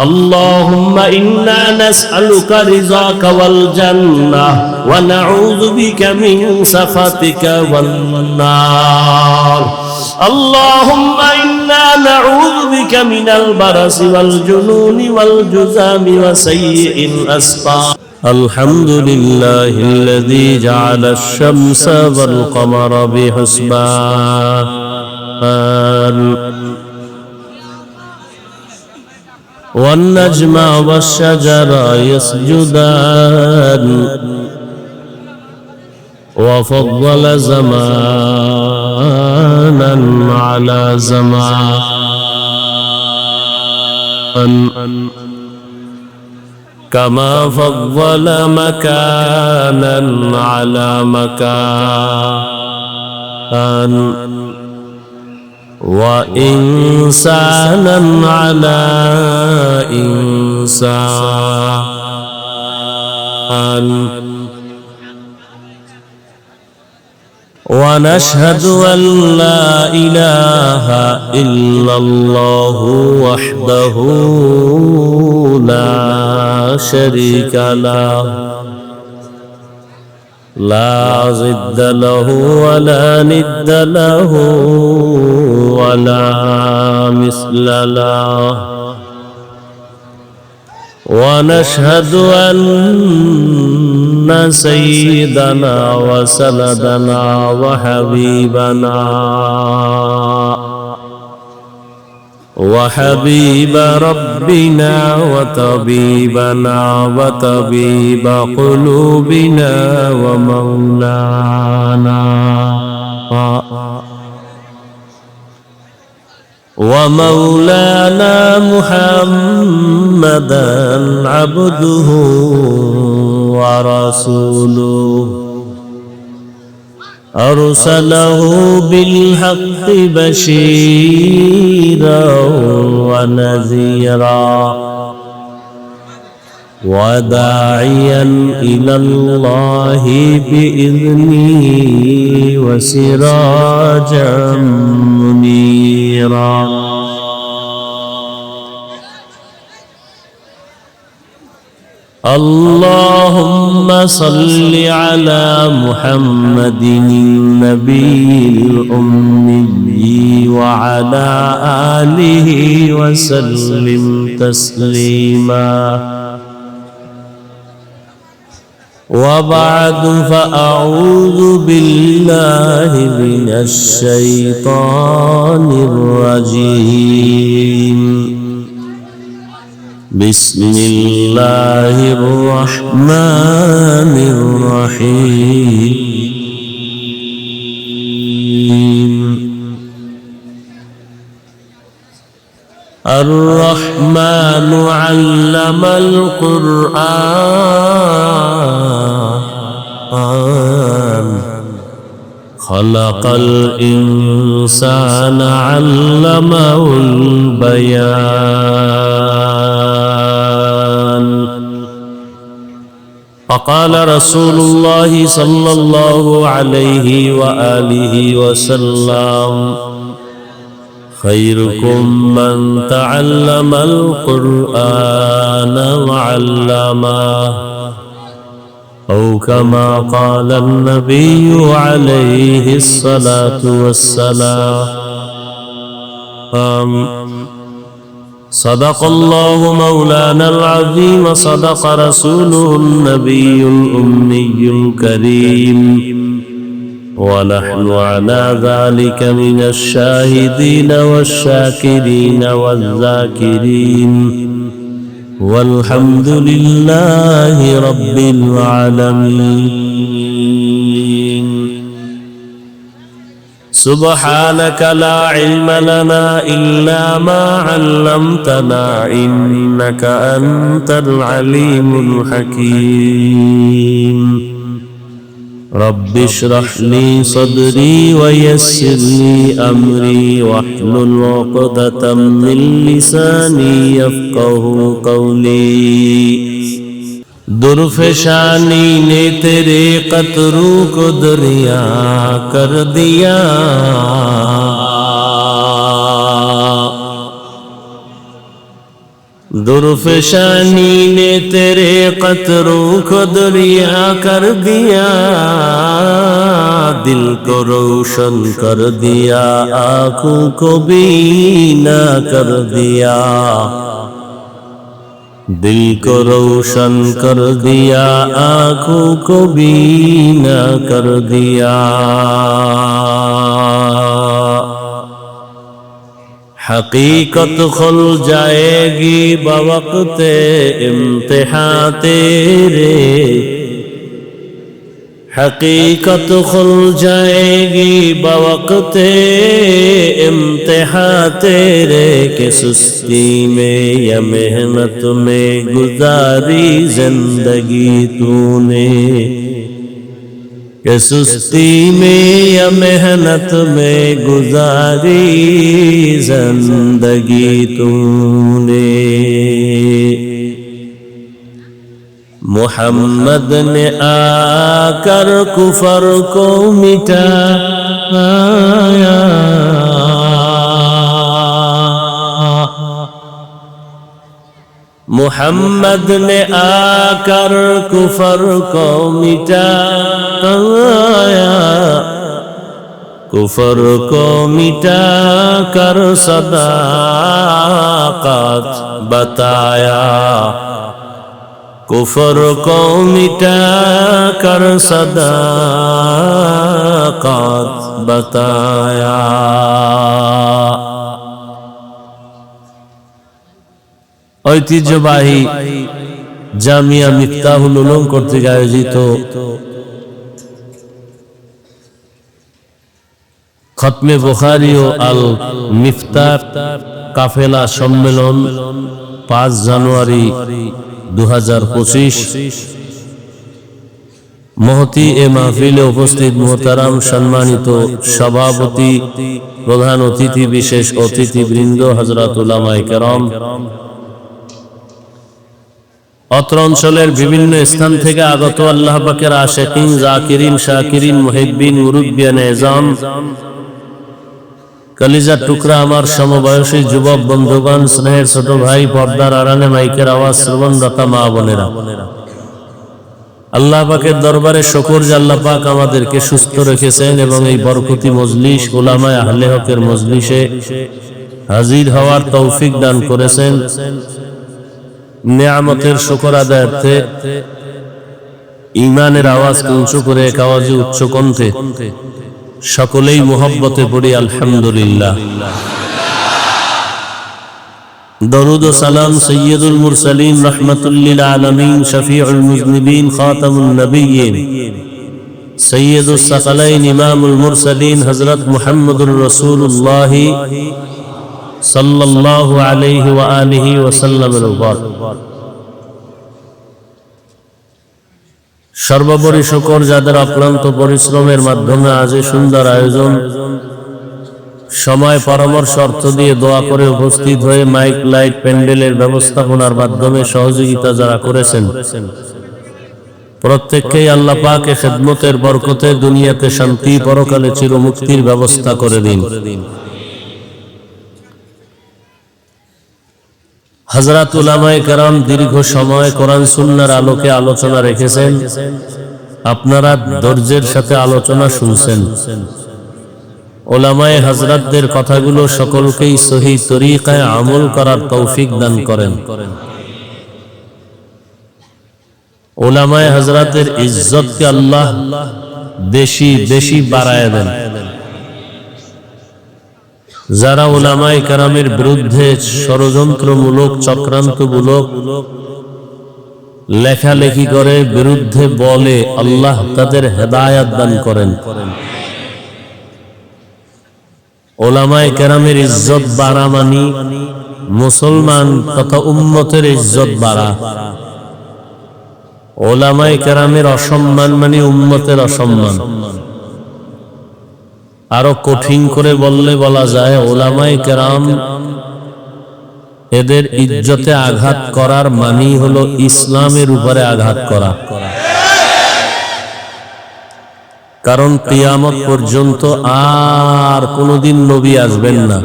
Speaker 1: আল্লাহুম্মা ইন্না নাসআলুকা রিযাকা ওয়াল জান্নাহ ওয়া নাউযু বিকা মিন সাখাতিকা ওয়ান নার। আল্লাহুম্মা ইন্না নাউযু বিকা মিনাল বারাসি ওয়াল জুনুনি ওয়াল জুযামি ওয়া সাইয়্যিল আসফার। আলহামদুলিল্লাহিল্লাযী জা'আলাশ শামসা ওয়াল কমারা বিহুসবান ওয়ান নাজমা ওয়াশ শাজারা ইয়াসজুদান ওয়া ফাদ্দালা জামানান আলা জামান كما فضل مكانا على مكان وإنسانا على إنسان. ونشهد أن لا إله إلا الله وحده لا شريك له لا ضد له ولا ند له ولا مثل له. ونشهد أن سيدنا وسندنا وحبيب ربنا وطبيبنا وطبيب قلوبنا ومولانا محمدا عبده ورسوله أرسله بالحق بشيرا ونذيرا وداعيا إلى الله بإذنه وسراجا منيرا. اللهم صل على محمد النبي الأمي وعلى آله وسلم تسليما. وبعد فأعوذ بالله من الشيطان الرجيم بسم الله الرحمن الرحيم الرحمن علم القرآن خلق الإنسان علمه البيان فقال رسول الله صلى الله عليه وآله وسلم خيركم من تعلم القرآن وعلمه أو كما قال النبي عليه الصلاة والسلام صدق الله مولانا العظيم صدق رسوله النبي الأمي الكريم ونحن على ذلك من الشاهدين والشاكرين والذاكرين والحمد لله رب العالمين سبحانك لا علم لنا إلا ما علمتنا إنك أنت العليم الحكيم رب اشرح لي صدري ويسر لي أمري واحلل عقدة من لساني يفقه قولي درفشانی نے تیرے قطروں کو دریا کر دیا درفشانی نے تیرے قطروں کو دریا کر دیا دل کو روشن کر دیا آنکھوں کو بینا کر دیا دل کو روشن کر دیا آنکھوں کو بینا کر دیا حقیقت کھل جائے گی بوقت امتحان تیرے حقیقت کھل جائے گی بوقت امتحان تیرے کہ سستی میں یا محنت میں گزاری زندگی تو نے کہ سستی میں یا محنت میں گزاری زندگی تو نے محمد نے آ کر کفر کو مٹایا محمد نے آ کر کفر کو مٹایا کفر کو مٹا کر صداقت بتایا کفر کو مٹا کر صداقت بتایا ঐতিহ্যবাহী জামিয়া মিফতাহুল উলুম কর্তৃক আয়োজিত খতমে বুখারী ও আল মিফতাহ কাফেলা সম্মেলন 5 জানুয়ারি 2025 মহতি এ মাহফিলে উপস্থিত মুহতারাম সম্মানিত সভাপতি প্রধান অতিথি বিশেষ অতিথিবৃন্দ হযরত উলামায়ে কেরাম অত্র অঞ্চলের বিভিন্ন স্থান থেকে আগত আল্লাহ পাকের আশিকিন জাকিরিন শাকিরিন মুহিব্বিন মুরব্বিয়ান এজাম কলিজার টুকরা আমার সমবয়সী যুবক বন্ধুগণ স্নেহের ছোট ভাই পর্দার আড়ালে মাইকের আওয়াজ শ্রবণদাতা মা বোনেরা আল্লাহ পাকের দরবারে শুকর যে আল্লাহ পাক আমাদেরকে সুস্থ রেখেছেন এবং এই বরকতি মজলিস উলামায়ে আহলে হকের মজলিসে হাজির হওয়ার তৌফিক দান করেছেন নিয়ামতের শুকর আদায়ার্থে ঈমানের আওয়াজকে উঁচু করে এক আওয়াজে উচ্চ কণ্ঠে সকলেই মুহাব্বতে পড়ি আলহামদুলিল্লাহ। দরুদ ও সালাম সাইয়্যিদুল মুরসালিন রাহমাতুল লিল আলামিন শফিউল মুযনিবিন খাতামুন নবিয়্যিন সৈয়দুস সাকালাইন ইমামুল মুরসালিন হযরত মুহাম্মদুর রাসূলুল্লাহ সাল্লাল্লাহু আলাইহি ওয়া আলিহি ওয়া সাল্লামের উপর সর্বোপরি শুকর যাদের অক্লান্ত পরিশ্রমের মাধ্যমে আজ এই সুন্দর আয়োজন, সময় পরামর্শ অর্থ দিয়ে দোয়া করে উপস্থিত হয়ে মাইক লাইট প্যান্ডেলের ব্যবস্থাপনার মাধ্যমে সহযোগিতা যারা করেছেন, প্রত্যেককেই আল্লাহ পাকের খেদমতের বরকতে দুনিয়াতে শান্তি, পরকালে চিরমুক্তির ব্যবস্থা করে দিন। হযরত উলামায়ে কেরাম দীর্ঘ সময় কোরআন সুন্নাহর আলোকে আলোচনা রেখেছেন, আপনারা ধৈর্যের সাথে আলোচনা শুনছেন। উলামায়ে হযরতদের কথাগুলো সকলকেই সহিহ তরিকায় আমল করার তৌফিক দান করেন। উলামায়ে হযরতের ইজ্জতকে আল্লাহ বেশি বেশি বাড়ায় দেন। যারা উলামায়ে কেরামের বিরুদ্ধে ষড়যন্ত্রমূলক চক্রান্তমূলক লেখালেখি করে, বিরুদ্ধে বলে, আল্লাহ তাদের হেদায়েত দান করেন। উলামায়ে কেরামের ইজ্জত বাড়া মানি মুসলমান তথা উম্মতের ইজ্জত বাড়া। উলামায়ে কেরামের অসম্মান মানে উম্মতের অসম্মান। আরো কঠিন করে বললে বলা যায়, উলামায়ে কেরাম এদের ইজ্জতে আঘাত করার মানি হলো ইসলামের উপরে আঘাত করা। কারণ কিয়ামত পর্যন্ত আর কোনদিন নবী আসবেন না।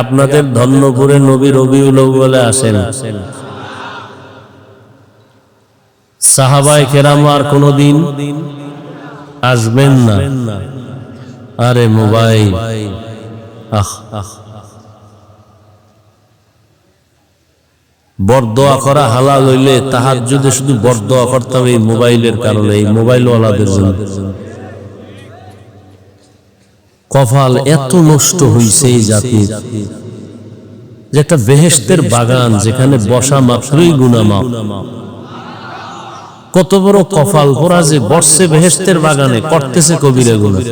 Speaker 1: আপনাদের ধন্যপুরে নবী রবিউল আউয়ালে আসেন, সাহাবায়ে কেরাম আর কোনদিন আসবেন না। আরে মোবাইল, বরদোয়া করা হালাল হইলে তাহাজ্জুদে শুধু বরদোয়া করতাম এই মোবাইলের কারণে, এই মোবাইলওয়ালাদের জন্য। কপাল এত নষ্ট হইছে এই জাতির যে একটা বেহেশতের বাগান যেখানে বসা মাত্রই গুনাহ মাফ। কত বড় কপাল পোড়া যে বসছে বেহেশতের বাগানে, করতেছে কবিরা গুনাহ।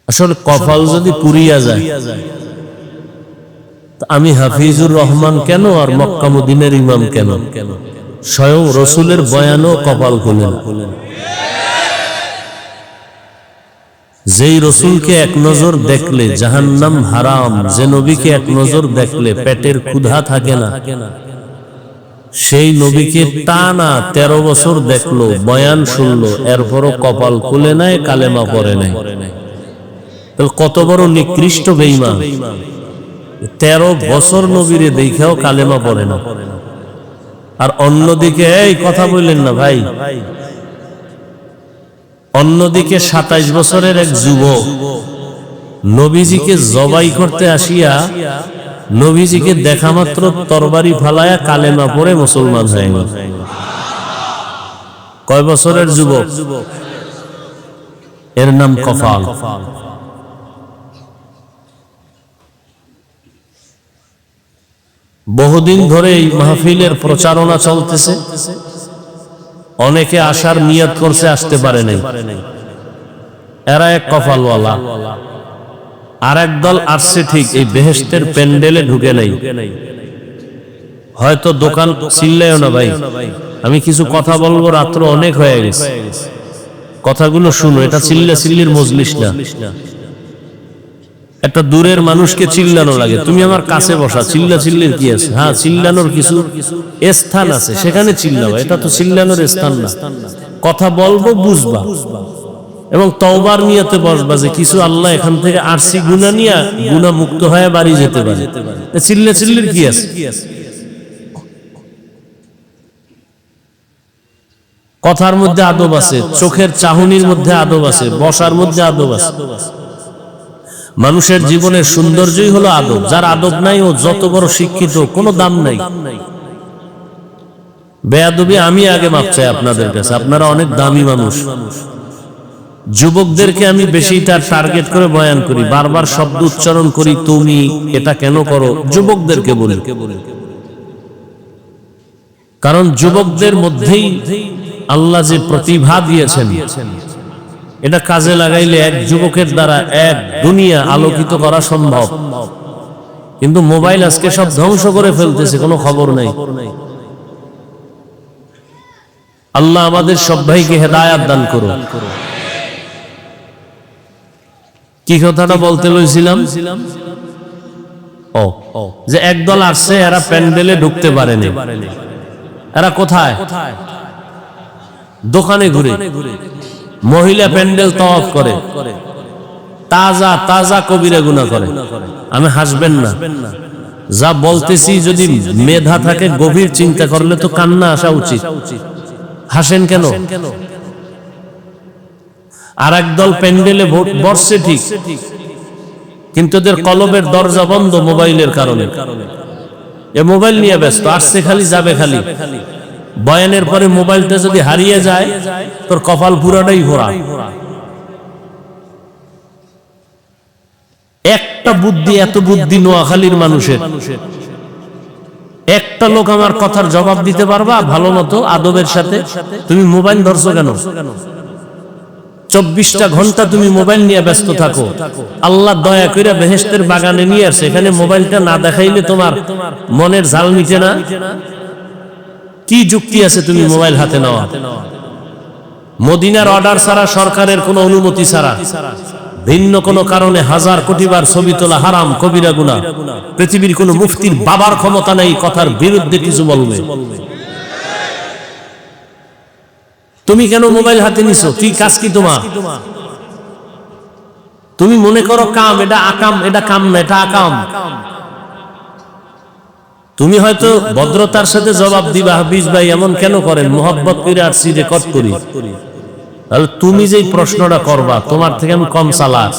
Speaker 1: আসলে কপাল যদি পুরিয়া যায়, আমি হাফিজুর রহমান কেন আর মক্কা মদিনার ইমাম কেন? স্বয়ং রসুলের বয়ানও কপাল খুলেন। যেই রসুলকে এক নজর দেখলে জাহান্নাম হারাম, যে নবীকে এক নজর দেখলে পেটের ক্ষুধা থাকে না, সেই নবীকে টানা 13 বছর দেখলো, বয়ান শুনলো, এরপরও কপাল খুলে নাই, কালেমা পড়ে নাই। কত বড় নিকৃষ্ট বেঈমান! 13 বছর নবীরে দেখাও কালেমা পড়ে না। আর অন্যদিকে, এই কথা বললেন না ভাই, অন্যদিকে 27 বছরের এক যুবক নবীজিকে জবাই করতে আসিয়া নবীজিকে দেখা মাত্র তরবারি ফালায়া কালেমা পড়ে মুসলমান হয়ে গেল। কয় বছরের যুবক? এর নাম কপাল। বহুদিন ধরে এই মাহফিলের প্রচারণা চলতেছে, অনেকে আসার নিয়ত করছে, আসতে পারে নাই। এরা এক কপালওয়ালা। আর এক দল আসছে ঠিক, এই বেহেশতের প্যান্ডেলে ঢুকে নাই। হয়তো দোকান চিল্লায়ও না ভাই, আমি কিছু কথা বলবো, রাত্র অনেক হয়ে গেছে, কথাগুলো শুনো। এটা চিল্লা চিল্লির মজলিস না। একটা দূরের মানুষকে চিল্লানো লাগে, তুমি আমার কাছে বসা, চিল্লা চিল্লির কি আছে? হ্যাঁ, চিল্লানোর কিছু স্থান আছে, সেখানে চিল্লাবা। এটা তো চিল্লানোর স্থান না। কথা বলবো, বুঝবা এবং তওবার নিয়তে বসবা যে কিছু আল্লাহ এখান থেকে আরসি গুনাহ নিয়া গুনাহ মুক্ত হয়ে বাড়ি যেতে পারে। চিল্লা চিল্লির কি আছে? কথার মধ্যে আদব আছে, চোখের চাহনির মধ্যে আদব আছে, বসার মধ্যে আদব আছে। মানুষের জীবনের সৌন্দর্যই হলো আদব। যার আদব নাই ও যত বড় শিক্ষিত, কোনো দাম নাই। বেয়াদবি আমি আগে মাপ চাই আপনাদের কাছে, আপনারা অনেক দামি মানুষ। যুবকদেরকে আমি বেশিটা টার্গেট করে বয়ান করি, বারবার শব্দ উচ্চারণ করি, তুমি এটা কেন করো, যুবকদেরকে বলি। কারণ যুবকদের মধ্যেই আল্লাহ যে প্রতিভা দিয়েছেন, এটা কাজে লাগাইলে এক যুবকের দ্বারা এক দুনিয়া আলোকিত করা সম্ভব। কিন্তু মোবাইল আজকে সব ধ্বংস করে ফেলতেছে, কোনো খবর নাই। আল্লাহ আমাদের সব ভাইকে হেদায়াত দান করুন। কি কথাটা বলতে লইছিলাম? যে একদল আসছে, এরা প্যান্ডেলে ঢুকতে পারেনি। এরা কোথায়? দোকানে ঘুরে, মহিলা প্যান্ডেল তওয়াফ করে, তাজা তাজা কবিরা গুনাহ করে। আমি হাসবেন না, যা বলতেছি যদি মেধা থাকে গভীর চিন্তা করলে তো কান্না আসা উচিত। হাসেন কেন? আর একদল প্যান্ডেলে বসছে ঠিক, কিন্তু এদের কলবের দরজা বন্ধ মোবাইলের কারণে। এ মোবাইল নিয়ে ব্যস্ত, আসছে খালি যাবে খালি। বয়ানের পরে মোবাইলটা যদি হারিয়ে যায়, তোর কপাল পুরাটাই ভরা। একটা বুদ্ধি, এত বুদ্ধি নোয়াখালীর মানুষের, একটা লোক আমার কথার জবাব দিতে পারবা ভালো মতো আদবের সাথে? তুমি মোবাইল ধরছো কেন? 24টা ঘন্টা তুমি মোবাইল নিয়ে ব্যস্ত থাকো। আল্লাহ দয়া করে বেহেশতের বাগানে নিয়ে আসে, এখানে মোবাইলটা না দেখাইলে তোমার মনের ঝাল মিটে না। কি যুক্তি আছে তুমি মোবাইল হাতে নেওয়া? মদিনার অর্ডার ছাড়া, সরকারের কোনো অনুমতি ছাড়া, ভিন্ন কোনো কারণে 1000 কোটি বার ছবি তোলা হারাম, কবিরা গুনাহ। পৃথিবীর কোনো মুফতির বাবার ক্ষমতা নেই কথার বিরুদ্ধে কিছু বলবে। তুমি কেন মোবাইল হাতে নিছো? কি কাজ কি তোমার? তুমি মনে করো কাম, এটা আকাম, এটা কাম না, এটা আকাম। তুমি হয়তো ভদ্রতার সাথে জবাব দিবা, হাফিজ ভাই এমন কেন করেন, মোহাব্বত করে আসছি, রেকর্ড করি। তাহলে তুমি যেই প্রশ্নটা করবা, তোমার থেকে আমি কম চালাক।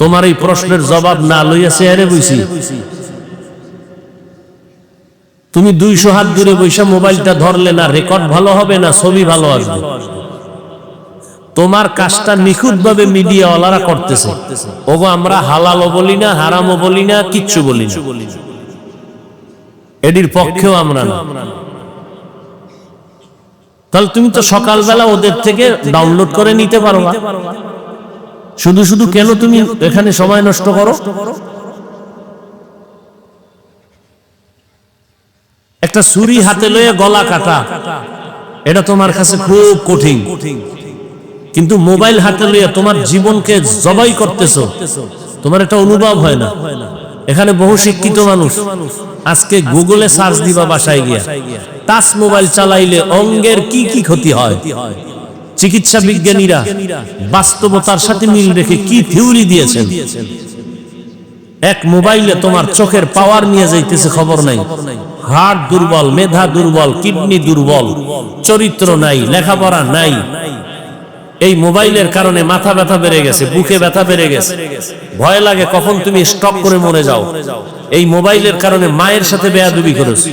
Speaker 1: তোমার এই প্রশ্নের জবাব না লইয়া চেয়ারে বইছি। তুমি 200 হাত দূরে বৈশা মোবাইলটা ধরলে না রেকর্ড ভালো হবে, না ছবি ভালো আসবে। তোমার কাজটা নিখুঁত ভাবে মিডিয়াওয়ালারা করতেছে। ওগো আমরা হালালও বলি না, হারামও বলি না, কিচ্ছু বলি না, এটির পক্ষেও আমরা না। তাহলে তুমি তো সকালবেলা ওদের থেকে ডাউনলোড করে নিতে পারবা। শুধু শুধু কেন তুমি এখানে সময় নষ্ট করো? একটা ছুরি হাতে লয়ে গলা কাটা, এটা তোমার কাছে খুব কঠিন। কিন্তু মোবাইল হাতে লইয়া তোমার জীবনকে জবাই করতেছো, তোমার এটা অনুভব হয় না। এখানে বহু শিক্ষিত মানুষ আজকে গুগলে সার্চ দিবা বাসায় গিয়া, টাচ মোবাইল চালাইলে অঙ্গের কি কি ক্ষতি হয়, চিকিৎসা বিজ্ঞানীরা বাস্তবতার সাথে মিল রেখে কি থিওরি দিয়েছেন। এক মোবাইলে তোমার চোখের পাওয়ার নিয়ে যাইতেছে খবর নাই। হার্ট দুর্বল, মেধা দুর্বল, কিডনি দুর্বল, চরিত্র নাই, লেখাপড়া নাই। এই মোবাইলের কারণে মাথা ব্যথা বেড়ে গেছে, বুকে ব্যথা বেড়ে গেছে, ভয় লাগে কখন তুমি স্ট্রোক করে মরে যাও। এই মোবাইলের কারণে মায়ের সাথে বেয়াদবি করেছো,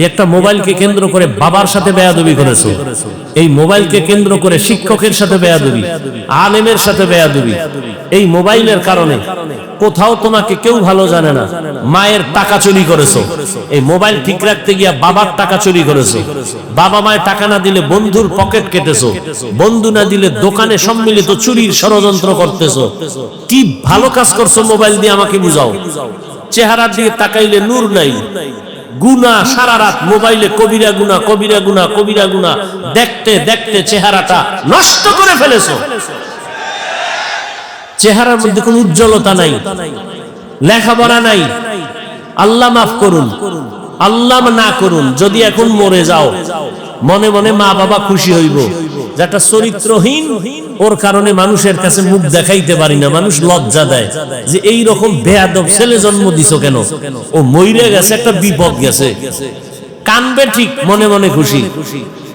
Speaker 1: একটা মোবাইলকে কেন্দ্র করে বাবার সাথে বেয়াদবি করেছো, এই মোবাইলকে কেন্দ্র করে শিক্ষকের সাথে বেয়াদবি, আলেমের সাথে বেয়াদবি। এই মোবাইলের কারণে কোথাও তোমাকে কেউ ভালো জানে না, মায়ের টাকা চুরি করেছো, এই মোবাইল ঠিক রাখতে গিয়া বাবার টাকা চুরি করেছো, বাবা মায়ের টাকা না দিলে বন্ধুর পকেট কেটেছো, বন্ধু না দিলে দোকানে সম্মিলিত চুরির ষড়যন্ত্র করতেছো। কি ভালো কাজ করছো মোবাইল দিয়ে আমাকে বুঝাও। চেহারার দিকে তাকাইলে নূর নাই, গুনাহ সারা রাত মোবাইলে, কবিরা গুনাহ, কবিরা গুনাহ, কবিরা গুনাহ, দেখতে দেখতে চেহারাটা নষ্ট করে ফেলেছো। চেহারার মধ্যে কোনো উজ্জ্বলতা নাই, লেখাপড়া নাই। আল্লাহ মাফ করুন, আল্লাহ না করুন, যদি এখন মরে যাও মনে মনে মা বাবা খুশি হইব যে একটা চরিত্রহীন, ওর কারণে মানুষের কাছে মুখ দেখাইতে পারি না, মানুষ লজ্জা দেয় যে এই রকম বেয়াদব ছেলে জন্ম দিছো কেন, ও মইরে গেছে, একটা বিপদ গেছে, কানবে ঠিক, মনে মনে খুশি।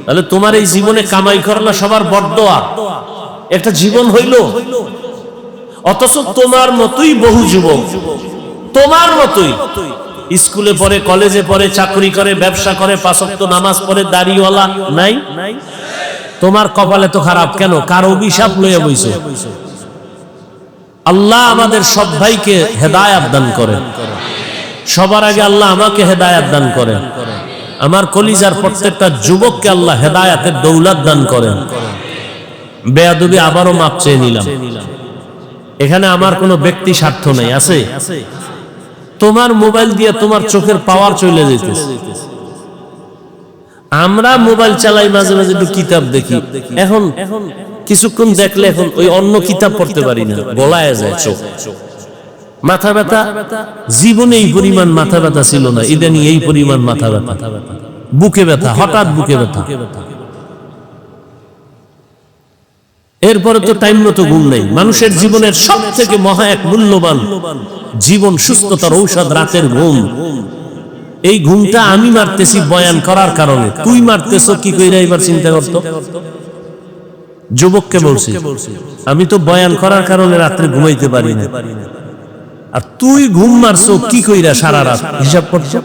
Speaker 1: তাহলে তোমার এই জীবনে কামাই করলা সবার বড়দোয়া, একটা জীবন হইল। অথচ তোমার মতোই বহু যুবক, তোমার মতোই স্কুলে পড়ে, কলেজে পড়ে, চাকরি করে, ব্যবসা করে, 5 ওয়াক্ত নামাজ পড়ে, দাড়িওয়ালা নাই। তোমার কপালে তো খারাপ কেন? কার অভিশাপ লইয়া বইছো? আল্লাহ আমাদের সব ভাইকে হেদায়েত দান করেন। সবার আগে আল্লাহ আমাকে হেদায়েত দান করেন। আমার কলিজার প্রত্যেকটা যুবককে আল্লাহ হেদায়েতের দৌলত দান করেন। বেয়াদবি আবারও মাপ চেয়ে নিলাম। এখানে আমার কোনো ব্যক্তি স্বার্থ নেই, আছে? তোমার মোবাইল দিয়ে তোমার চোখের পাওয়ার চলে যেতেছে। আমরা মোবাইল চালাই, মাঝে মাঝে একটু কিতাব দেখি। এখন কিছুক্ষণ দেখলে এখন ওই অন্য কিতাব পড়তে পারি না, গলায় যায় চোখ। মাথা ব্যথা, জীবনে এই পরিমাণ মাথা ব্যথা ছিল না, ইদানিং এই পরিমাণ মাথা ব্যথা। বুকে ব্যথা, হঠাৎ বুকে ব্যথা। এরপরে তো টাইম মতো ঘুম নেই। মানুষের জীবনের সব থেকে মহা এক মূল্যবান জীবন সুস্থতার ঔষধ রাতের ঘুম। এই ঘুমটা আমি মারতেছি বয়ান করার কারণে, তুই মারতেছ কি কইরা এবার চিন্তা করতো। যুবককে বলছি, আমি তো বয়ান করার কারণে রাত্রে ঘুমাইতে পারি না, আর তুই ঘুম মারছো কি কইরা সারা রাত, হিসাব করছো।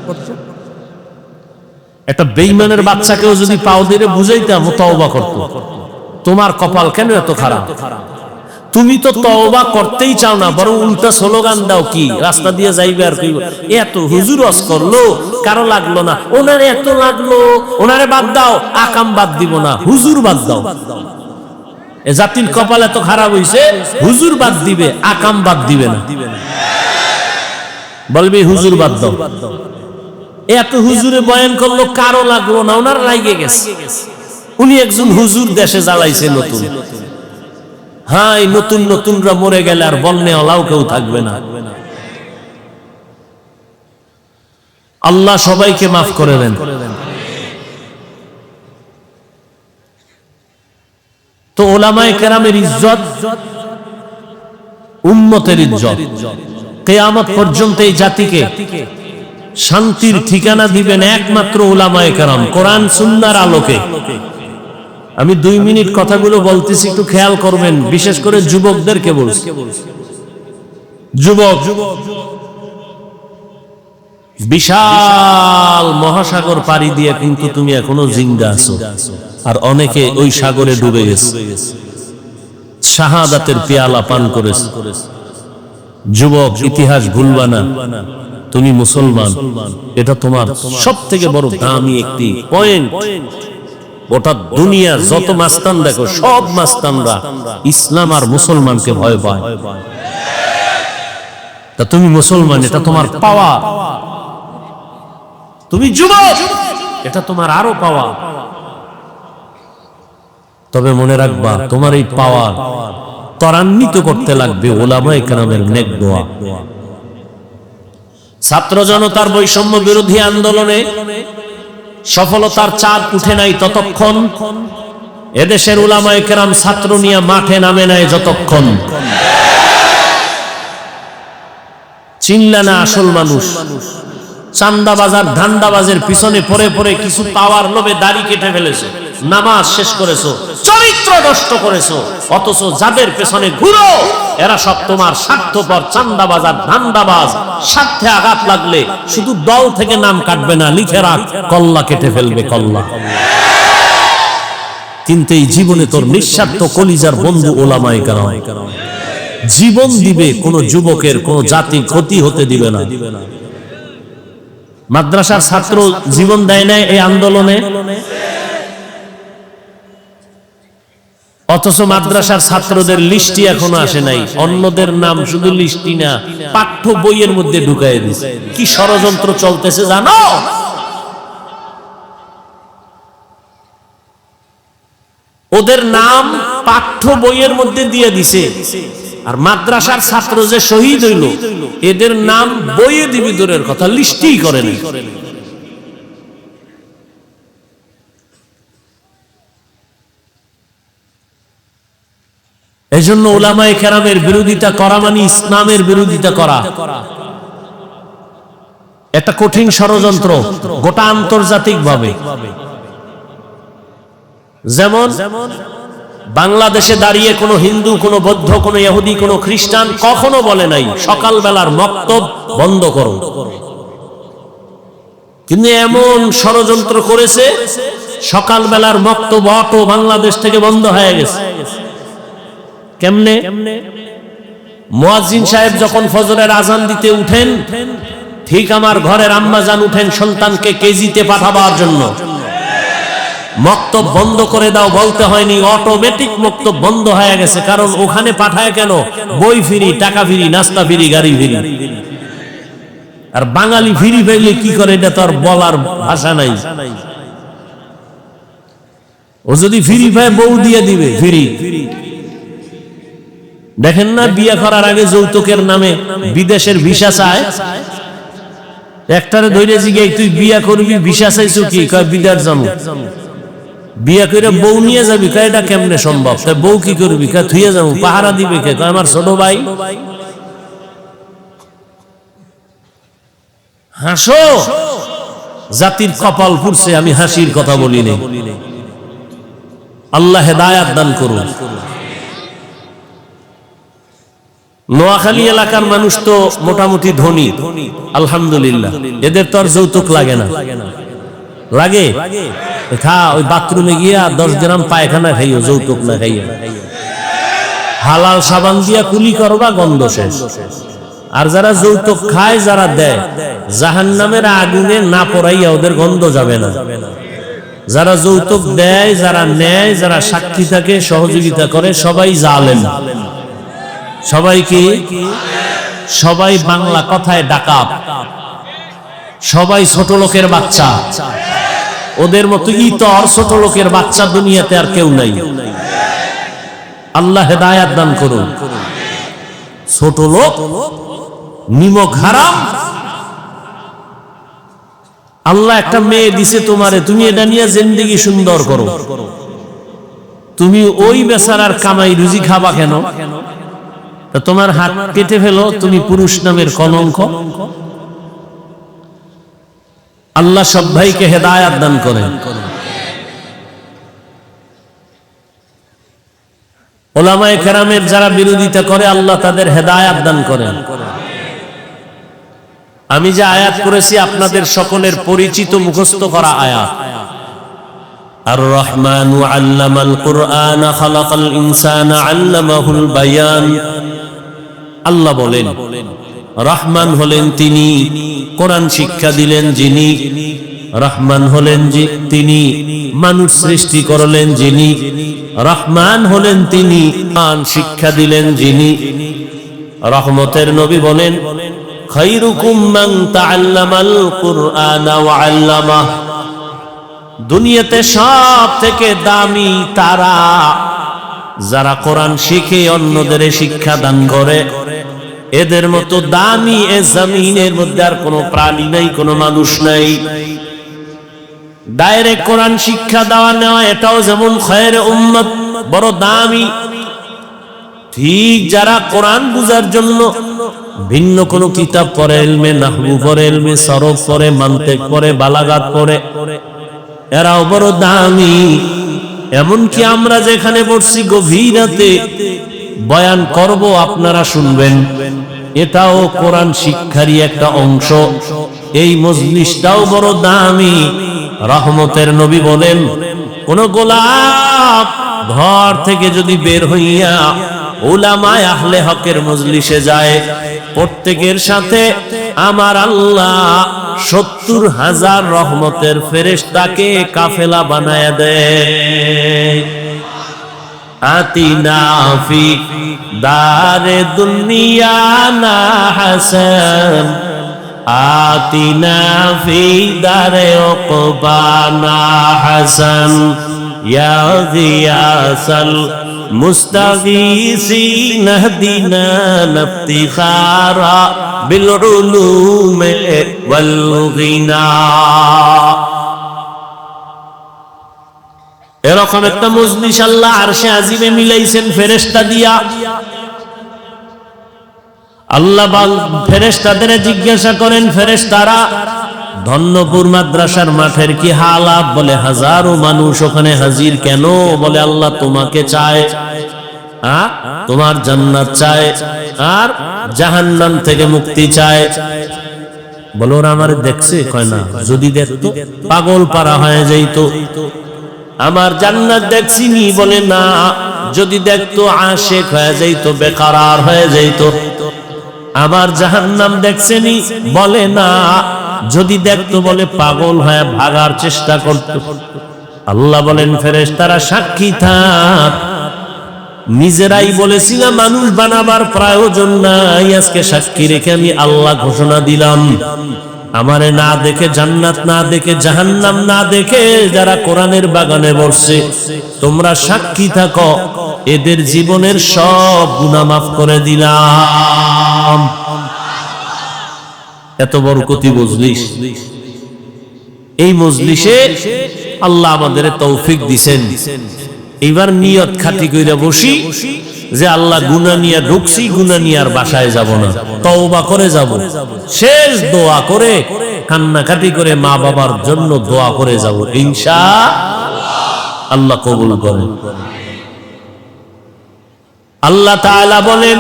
Speaker 1: একটা বেঈমানের বাচ্চাকেও যদি পাও দিয়ে বুঝাইতাম, তওবা করতো। তোমার কপাল কেন এত খারাপ? তুমি তো তওবা করতেই চাও না, বরং উল্টা স্লোগান দাও, কি রাস্তা দিয়ে যাইবে আর কইব এত হুজুর ওয়াজ করলো, কারো লাগলো না, ওনারে এত লাগলো, ওনারে বাদ দাও, আকাম বাদ দিব না, হুজুর বাদ দাও। এ জাতির কপাল এত খারাপ হইছে, হুজুর বাদ দিবে, আকাম বাদ দিবে না, বলবে হুজুর বাদ দাও। এত হুজুরে বয়ান করলো, কারো লাগলো না, ওনার লাগে গেছে। উনি একজন হুজুর দেশে জ্বালাইছে নতুন। হ্যাঁ, এই নতুন নতুনরা মরে গেলে আর বলনে ওলাও কেউ থাকবে না। আল্লাহ সবাইকে মাফ করে দেন। তো ওলামায়ে কেরামের ইজ্জত, উম্মতের ইজ্জত, কিয়ামত পর্যন্ত এই জাতিকে শান্তির ঠিকানা দিবেন একমাত্র ওলামায়ে কেরাম, কোরআন সুন্নাহর আলোকে। আমি 2 মিনিট কথাগুলো বলতেছি, একটু খেয়াল করবেন, বিশেষ করে যুবকদেরকে বলছি। যুবক, বিশাল মহাসাগর পাড়ি দিয়ে কিন্তু তুমি এখনো জিন্দা আছো, আর অনেকে ওই সাগরে ডুবে গেছে, শাহাদাতের পেয়ালা পান করেছে। যুবক, ইতিহাস ভুলবা না, তুমি মুসলমান, এটা তোমার সব থেকে বড় দামি একটি পয়েন্ট। গোটা দুনিয়ার যত মাস্তান দেখো, সব মাস্তানরা ইসলাম আর মুসলমানকে ভয় পায়। তা তুমি মুসলমান, এটা তোমার পাওয়া। তুমি যুবক, এটা তোমার আরো পাওয়া। তবে মনে রাখবা, তোমার এই পাওয়া ত্বরান্বিত করতে লাগবে ওলামায়ে কেরামের নেক দোয়া। ছাত্র জনতার বৈষম্য বিরোধী আন্দোলনে সফলতার চাঁদ উঠে নাই ততক্ষণ, এদেশের উলামায়ে কেরাম ছাত্র নিয়ে মাঠে নামে নাই যতক্ষণ। চিনলা না আসল মানুষ। চান্দাবাজার ধান্দাবাজের পিছনে পড়ে পড়ে কিছু পাওয়ার লোভে দাড়ি কেটে ফেলেছো, নামাজ শেষ করেছো, চরিত্র নষ্ট করেছো, অথচ যাদের পেছনে ঘুরো এরা সব তোমার স্বার্থপর চান্দাবাজার ধান্দাবাজ। স্বার্থে আঘাত লাগলে শুধু দল থেকে নাম কাটবে না, লিখে রাখ, কল্লা কেটে ফেলবে, কল্লা। কিন্তু এই জীবনে তোর নিঃস্বার্থ কলিজার বন্ধু ওলামায়ে কেরাম জীবন দিবে, কোন যুবকের কোন জাতি ক্ষতি হতে দিবে না। মাদ্রাসার ছাত্র জীবন দেয় নাই এই আন্দোলনে, অথচ মাদ্রাসার ছাত্রদের লিস্টি এখনো আসে নাই। অন্যদের নাম শুধু লিস্টি না, পাঠ্য বইয়ের মধ্যে ঢুকাই দিছে। কি ষড়যন্ত্র চলতেছে জানো? ওদের নাম পাঠ্য বইয়ের মধ্যে দিয়ে দিছে, আর মাদ্রাসার ছাত্র যে শহীদ হইল এদের নাম বইয়ে দিবি দূরের কথা, লিস্টি করে নাই। এজন্য উলামায়ে কেরামের বিরোধিতা করা মানে ইসলামের বিরোধিতা করা। একটা কঠিন ষড়যন্ত্র গোটা আন্তর্জাতিক ভাবে। যেমন বাংলাদেশে দাঁড়িয়ে কোনো হিন্দু, কোনো বৌদ্ধ, কোনো ইহুদি, কোনো খ্রিস্টান কখনো বলে নাই সকালবেলার মক্তব বন্ধ করো, কিন্তু এমন ষড়যন্ত্র করেছে সকালবেলার মক্তব অটো বাংলাদেশ থেকে বন্ধ হয়ে গেছে। কেমনে? মুয়াজ্জিন সাহেব যখন ফজরের আজান দিতে উঠেন, ঠিক আমার ঘরের আম্মাজান উঠেন সন্তানকে কেজিতে পাঠাবার জন্য, মক্তব বন্ধ করে দাও বলতে হয়নি, অটোমেটিক মক্তব বন্ধ হয়ে গেছে। কারণ ওখানে পাঠায় কেন? বই ফ্রি, টাকা ফ্রি, নাস্তা ফ্রি, গাড়ি ফ্রি। আর বাঙালি ফ্রি পাইলে কি করে এটা তো আর বলার ভাষা নাই। ও যদি ফ্রি পায় বউ দিয়ে দিবে ফ্রি। দেখেন না, বিয়ে করার আগে যৌতুকের নামে বিদেশের ভিসা চায়। একটারে ধরে জিজ্ঞাসা, তুই বিয়ে করবি, ভিসা চাইছো কি? কয় বিদেশ যাবো। বিয়ে করে বউ নিয়ে যাবি? কয় এটা কেমনে সম্ভব? বউ কি করবি? কয় থুয়ে যাবো। পাহারা দিবে কে? কয় আমার ছোট ভাই। হাসো, জাতির কপাল পুড়ছে, আমি হাসির কথা বলিনি। আল্লাহ হেদায়াত দান করুন। নোয়াখালী এলাকার মানুষ তো মোটামুটি ধনী, আলহামদুলিল্লাহ। এদের তো আর যৌতুক লাগে না। লাগে? খা, ওই বাথরুমে গিয়া 10 গ্রাম পায়খানা খাইও, যৌতুক না খাইও। হালাল সাবান দিয়া কুলি করবা, গন্ধ শেষ। আর যারা যৌতুক খায়, যারা দেয়, জাহান্নামের আগুনে না পড়াইয়া ওদের গন্ধ যাবে না। যারা যৌতুক দেয়, যারা নেয়, যারা সাক্ষী থাকে, সহযোগিতা করে, সবাই জালেম। সবাই কি? সবাই বাংলা কথায় ডাকাত, সবাই ছোট লোকের বাচ্চা। ওদের মতো ইতর ছোট লোকের বাচ্চা দুনিয়াতে আর কেউ নাই। আল্লাহ হেদায়াত দান করুন। ছোট লোক, নিমক হারাম। আল্লাহ একটা মেয়ে দিছে তোমারে, তুমি এটা নিয়ে জিন্দেগি সুন্দর করো। তুমি ওই বেচারার কামাই রুজি খাবা কেন? তোমার হাত কেটে ফেলো, তুমি পুরুষ নামের কলঙ্ক। আল্লাহ সব ভাইকে হেদায়াত দান করেন। ওলামায়ে কেরামের যারা বিরোধিতা করে, আল্লাহ তাদের হেদায়াত দান করেন। আমি যে আয়াত করেছি আপনাদের সকলের পরিচিত মুখস্থ করা আয়াত। আর রহমানু আল্লামাল কুরআন খালাকাল ইনসানা আল্লামাহুল বায়ান। আল্লাহ বলেন, রহমান হলেন তিনি, কোরআন শিক্ষা দিলেন যিনি। রহমান হলেন তিনি, মানুষ সৃষ্টি করলেন যিনি। রহমান হলেন তিনি, কোরআন শিক্ষা দিলেন যিনি। রহমতের নবী বলেন, খায়রুকুম মান তাআল্লামাল কুরআনা ওয়া আল্লামাহ। দুনিয়াতে সব থেকে দামি তারা যারা কোরআন শিখে অন্যদের শিক্ষা দান করে। এদের মতো দামি এ জমিনের মধ্যে আর কোনো প্রাণী নাই, কোনো মানুষ নাই। ডাইরেক্ট কোরআন শিক্ষা দেওয়া নেওয়া, এটাও যেমন খায়রে উম্মত, বড় দামি। ঠিক যারা কোরআন বুঝার জন্য ভিন্ন কোনো কিতাব পড়ে, ইলমে নাহবু পড়ে, ইলমে সরফ পড়ে, মান্তিক পড়ে, বালাগাত পড়ে, এরাও বড় দামি। এমনকি আমরা যেখানে পড়ছি গভীর রাতে বয়ান করব, আপনারা শুনবেন, এটাও কোরআন শিক্ষারই একটা অংশ। এই মজলিসটাও বড় দামি। রহমতের নবী বলেন, কোন গোলাপ ঘর থেকে যদি বের হইয়া উলামায়ে আহলে হকের মজলিসে যায়, প্রত্যেকের সাথে আমার আল্লাহ 70,000 রহমতের ফেরেশতাকে কাফেলা বানায়া দেয়। আতিনা ফি দারে দুনিয়া না হাসান, আতিনা ফি দারে উকবা না হাসান, ইয়া গিয়াসাল মুস্তাগীসিন ইহদিনা ইফতিখারা বিল উলুমি ওয়াল গিনা। এরকম একটা মজলিস আল্লাহ আরশে আজিমে মিলাইছেন ফেরেশতা দিয়া। আল্লাহ ফেরেশতাদের জিজ্ঞাসা করেন, ফেরেশতারা ধন্যপুর মাদ্রাসার মাঠের কি হালাত, বলে হাজারো মানুষ ওখানে হাজির। কেন? বলে আল্লাহ তোমাকে চায়, তোমার জান্নাত চায় আর জাহান্নাম থেকে মুক্তি চায়। বলে ওরা আমার দেখছে? কয় না, যদি দেখতো পাগল পারা হয়ে যাইত। আমার জান্নাত দেখছিনি? বলে না, যদি দেখতো আশেক হয়ে যাইত, বেকারার হয়ে যাইত। আমার জাহান্নাম দেখছেনি? বলে না, যদি দেখতো বলে পাগল হয়ে ভাগার চেষ্টা করত। আল্লাহ বলেন ফেরেশতারা সাক্ষী থাক, নিজেরাই বলেছিলাম মানুষ বানাবার প্রয়োজন নাই, আজকে সাক্ষী রেখে আমি আল্লাহ ঘোষণা দিলাম, আমারে না দেখে, জান্নাত না দেখে, জাহান্নাম না দেখে যারা কোরআনের বাগানে বসছে, তোমরা সাক্ষী থাকো, এদের জীবনের সব গুনাহ মাফ করে দিলাম। এত বরকতি মজলিস। এই মজলিসে আল্লাহ আমাদের তৌফিক দিছেন। এবার নিয়ত খাটি কইরা বসি যে আল্লাহ গুনাহ নিয়ে ঢুকছি, গুনাহ নিয়ে আর বাসায় যাব না, তওবা করে যাব। শেষ দোয়া করে কান্নাকাটি করে মা বাবার জন্য দোয়া করে যাব, ইনশাআল্লাহ। আল্লাহ কবুল করেন। আল্লাহ তাআলা বলেন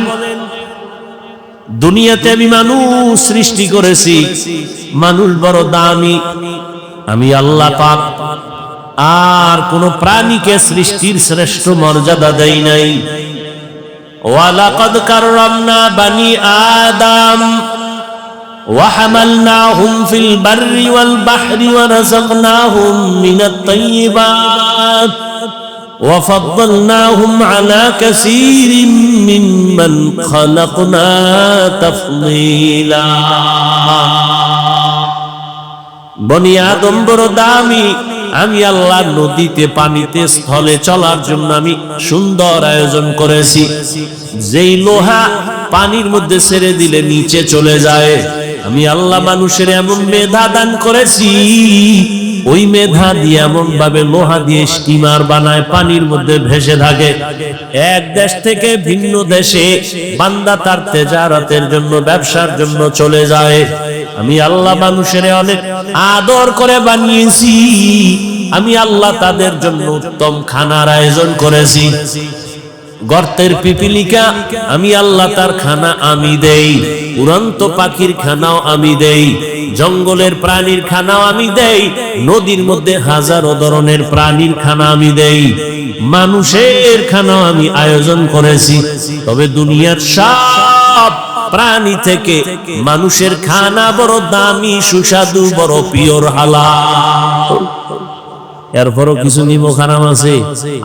Speaker 1: দুনিয়াতে আমি মানুষ সৃষ্টি করেছি, মানুষ বড় দামি, আমি আল্লাহ পাক আর কোন প্রাণীকে সৃষ্টির শ্রেষ্ঠ মর্যাদা দেই নাই। ওয়ালাকাদ কাররামনা বানি আদম ওয়া হামালনাহুম ফিল বাররি ওয়াল বাহরি ওয়া রাযাকনাহুম মিনাত তাইয়্যিবাত ওয়া ফাদ্দালনাহুম আলা কাসীরিম মিম্মান খালাকনা তাফদীলা। বনি আদম বড় দামি, আমি আল্লাহ নদীতে, পানিতে, স্থলে চলার জন্য আমি সুন্দর আয়োজন করেছি। যেই লোহা পানির মধ্যে ছেড়ে দিলে নিচে চলে যায়, আমি আল্লাহ মানুষের এমন মেধা দান করেছি, ওই মেধা দিয়ে এমন ভাবে লোহা দিয়ে স্টিমার বানায়, পানির মধ্যে ভেসে থাকে। এক দেশ থেকে ভিন্ন দেশে বান্দা তার তেজারতের জন্য, ব্যবসার জন্য চলে যায়। আমি আল্লাহ মানুষের অনেক আদর করে বানিয়েছি, আমি আল্লাহ তাদের জন্য উত্তম খানার আয়োজন করেছি। গর্তের পিপিলিকা আমি আল্লাহ তার খানা আমি দেই, উড়ন্ত পাখির খানাও আমি দেই, জঙ্গলের প্রাণীর খানাও আমি দেই, নদীর মধ্যে হাজারো ধরনের প্রাণীর খানা আমি দেই, মানুষের খানাও আমি আয়োজন করেছি। তবে দুনিয়ার সব প্রাণী থেকে মানুষের খানা বড় দামি, সুস্বাদু, বড় পিওর, হালাল। এরপরও কিছু নিমো খারাম আছে,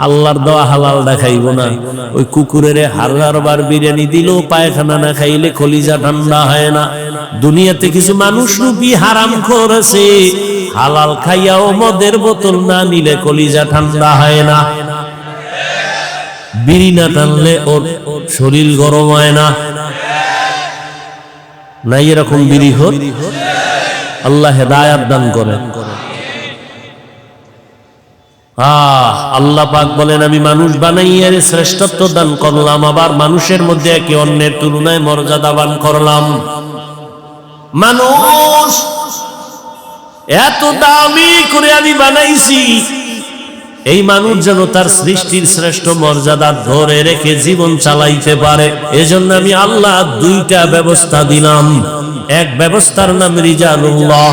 Speaker 1: আল্লাহর দেওয়া হালাল দেখাইব না। ওই কুকুরের হাজারবার বিরিয়ানি দিলেও পায়খানা না খাইলে কলিজা ঠান্ডা হয় না। দুনিয়াতে কিছু মানুষ রূপী হারাম করেছে, হালাল খাইয়াও মদের বোতল না নিলে কলিজা ঠান্ডা হয় না, বিড়ি না টানলে ওর শরীর গরম হয় না। নাই এরকম বিড়ি হোক, আল্লাহ হেদায়াত দান করেন। আল্লাহ পাক বলেন আমি মানুষ বানাইয়া শ্রেষ্ঠত্ব দান করলাম, আবার মানুষের মধ্যে একে অন্যের তুলনায় মর্যাদাবান করলাম। মানুষ এত দামি করে আমি বানাইছি, এই মানুষ যেন তার সৃষ্টির শ্রেষ্ঠ মর্যাদা ধরে রেখে জীবন চালাইতে পারে। এজন্য আমি আল্লাহ দুইটা ব্যবস্থা দিলাম। এক ব্যবস্থার নাম রিজালুল্লাহ,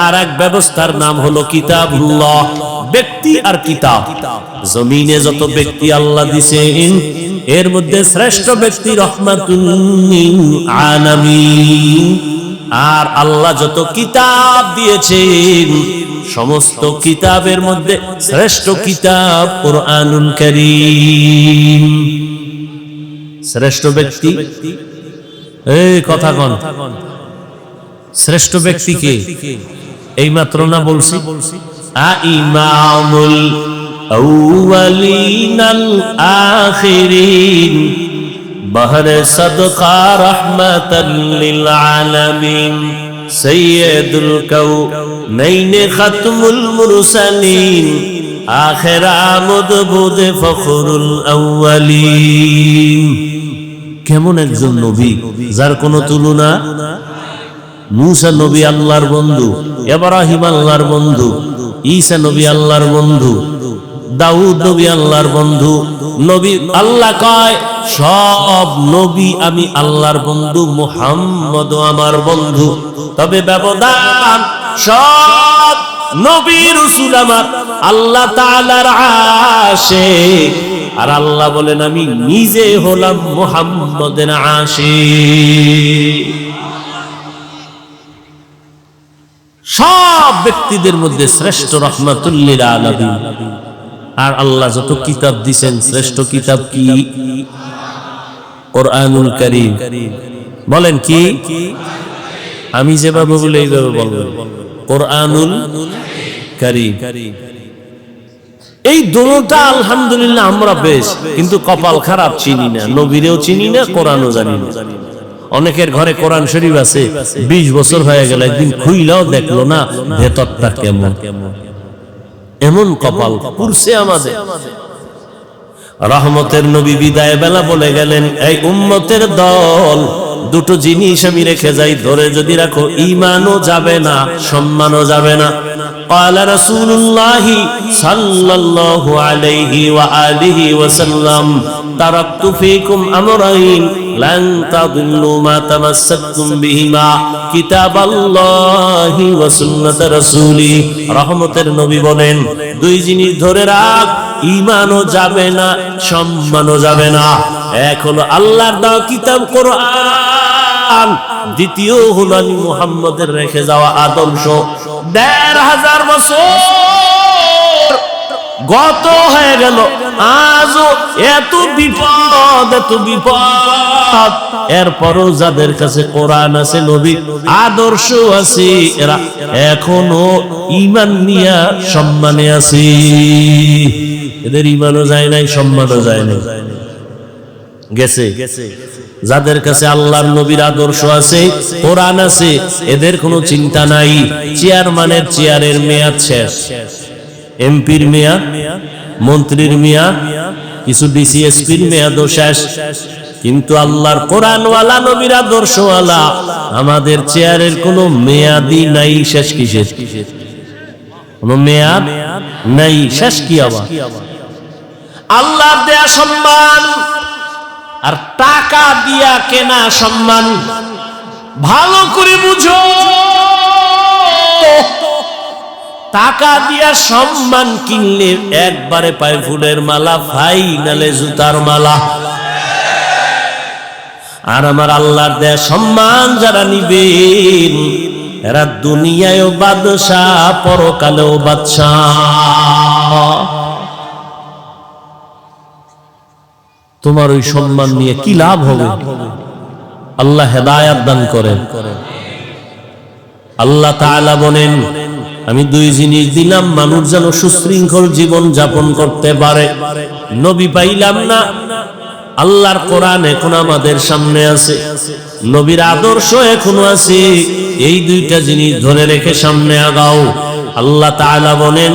Speaker 1: আর এক ব্যবস্থার নাম হলো কিতাবুল্লাহ। ব্যক্তি আর কিতাব। জমিনে যত ব্যক্তি আল্লাহ দিয়েছেন, এর মধ্যে শ্রেষ্ঠ ব্যক্তি রহমাতুল লিল আলামিন। আর আল্লাহ যত কিতাব দিয়েছেন, সমস্ত কিতাবের মধ্যে শ্রেষ্ঠ কিতাব কুরআনুল কারীম। শ্রেষ্ঠ ব্যক্তি, এই কথা কোন শ্রেষ্ঠ ব্যক্তি কে? এই মাত্র না বলছি, ইমামুল আউয়ালিন আল আখিরিন বহরে সদকা রহমাতাল লিল আলামিন সৈয়দুল কাউনাইন খাতমুল মুরসালিন আখির আমদ বুদ ফখরুল আউয়ালিন। কেমন একজন নবী যার কোনো তুলনা। মূসা নবী আল্লাহর বন্ধু, ইব্রাহিম আল্লাহর বন্ধু, ঈসা নবী আল্লাহর বন্ধু, দাউদ নবী আল্লাহর বন্ধু। নবী আল্লাহ কয় সব নবী আমি আল্লাহর বন্ধু, মুহাম্মদও আমার বন্ধু। তবে ব্যবধান, সব নবী রাসূল আমার আল্লাহ তাআলার আশিক, আর আল্লাহ বলেন আমি নিজে হলাম মুহাম্মদের আশিক। সব ব্যক্তিদের মধ্যে শ্রেষ্ঠ রাহমাতুল লিল আলামিন। আর আল্লাহ যত কিতাব দিবেন শ্রেষ্ঠ কিতাব কি? কোরআনুল কারীম। বলেন কি? আমি যেভাবে বলি এইভাবে বলবেন, কোরআনুল কারীম। এই দুটোটা আলহামদুলিল্লাহ আমরা বেশ, কিন্তু কপাল খারাপ, চিনি না, নবীরেও চিনি না, কোরআনও জানি না। অনেকের ঘরে কোরআন শরীফ আছে, 20 বছর হয়ে গেল, একদিন খুইলাও দেখলো না ভেতরটা কেমন। এমন কপাল পুরছে আমাদের। রহমতের নবী বিদায় বেলা বলে গেলেন, এই উম্মতের দল, দুটো জিনিস আমি রেখে যাই, ধরে যদি রাখো ঈমানও যাবে না, সম্মানও যাবে না। قال رسول الله صلى الله عليه وآله وسلم تركت فيكم أمرين لن تضلوا ما تمسكتم بهما كتاب الله وسنة رسوله। রহমতের নবী বলেন দুই জিনিস ধরে রাখ, ঈমানও যাবে না, সম্মানও যাবে না। এক হলো আল্লাহর দেওয়া কিতাব কোরআন, দ্বিতীয় হলো আমি মুহাম্মদের রেখে যাওয়া আদর্শ। ১৫০০ বছর গত হয়ে গেল, আজও এত বিপদ, এত বিপদ। এরপরও যাদের কাছে কোরআন আছে, নবী আদর্শ আছে, এরা এখনো ঈমান নিয়ে সম্মানে আছে। এদের ঈমানও যায় নাই, সম্মানও যায় নাই, গেছে। যাদের কাছে আল্লাহর নবীর আদর্শ আছে, কোরআন আছে, এদের কোনো চিন্তা নাই। চেয়ারম্যানের চেয়ারের মেয়াদ শেষ, এমপির মেয়াদ, মন্ত্রীর মেয়াদ, কিছু ডিসিএসপির মেয়াদও শেষ। কিন্তু আল্লাহর কোরআনওয়ালা নবীর আদর্শওয়ালা আমাদের চেয়ারের কোনো মেয়াদই নাই। শেষ কিসের? কোনো মেয়াদ নাই, শেষ কি আবার? আল্লাহর দেয়া সম্মান আর টাকা দিয়া কেনা সম্মান ভালো করে বুঝো। টাকা দিয়া সম্মান কিনলে একবারে পায় ফুলের মালা, ফাইনালে জুতার মালা। আর আমার আল্লাহর দেয়া সম্মান যারা নিবেন, এরা দুনিয়ায়ও বাদশাহ, পরকালেও বাদশাহ। তোমার ওই সম্মান নিয়ে কি লাভ হবে? আল্লাহ হেদায়েত দান করেন। আল্লাহ তাআলা বলেন আমি দুই জিনিস দিলাম, মানুষ যেন সুশৃঙ্খল জীবন যাপন করতে পারে। নবী পাইলাম না, আল্লাহর কোরআন এখন আমাদের সামনে আছে, নবীর আদর্শ এখনো আছে। এই দুইটা জিনিস ধরে রেখে সামনে আগাও। আল্লাহ তাআলা বলেন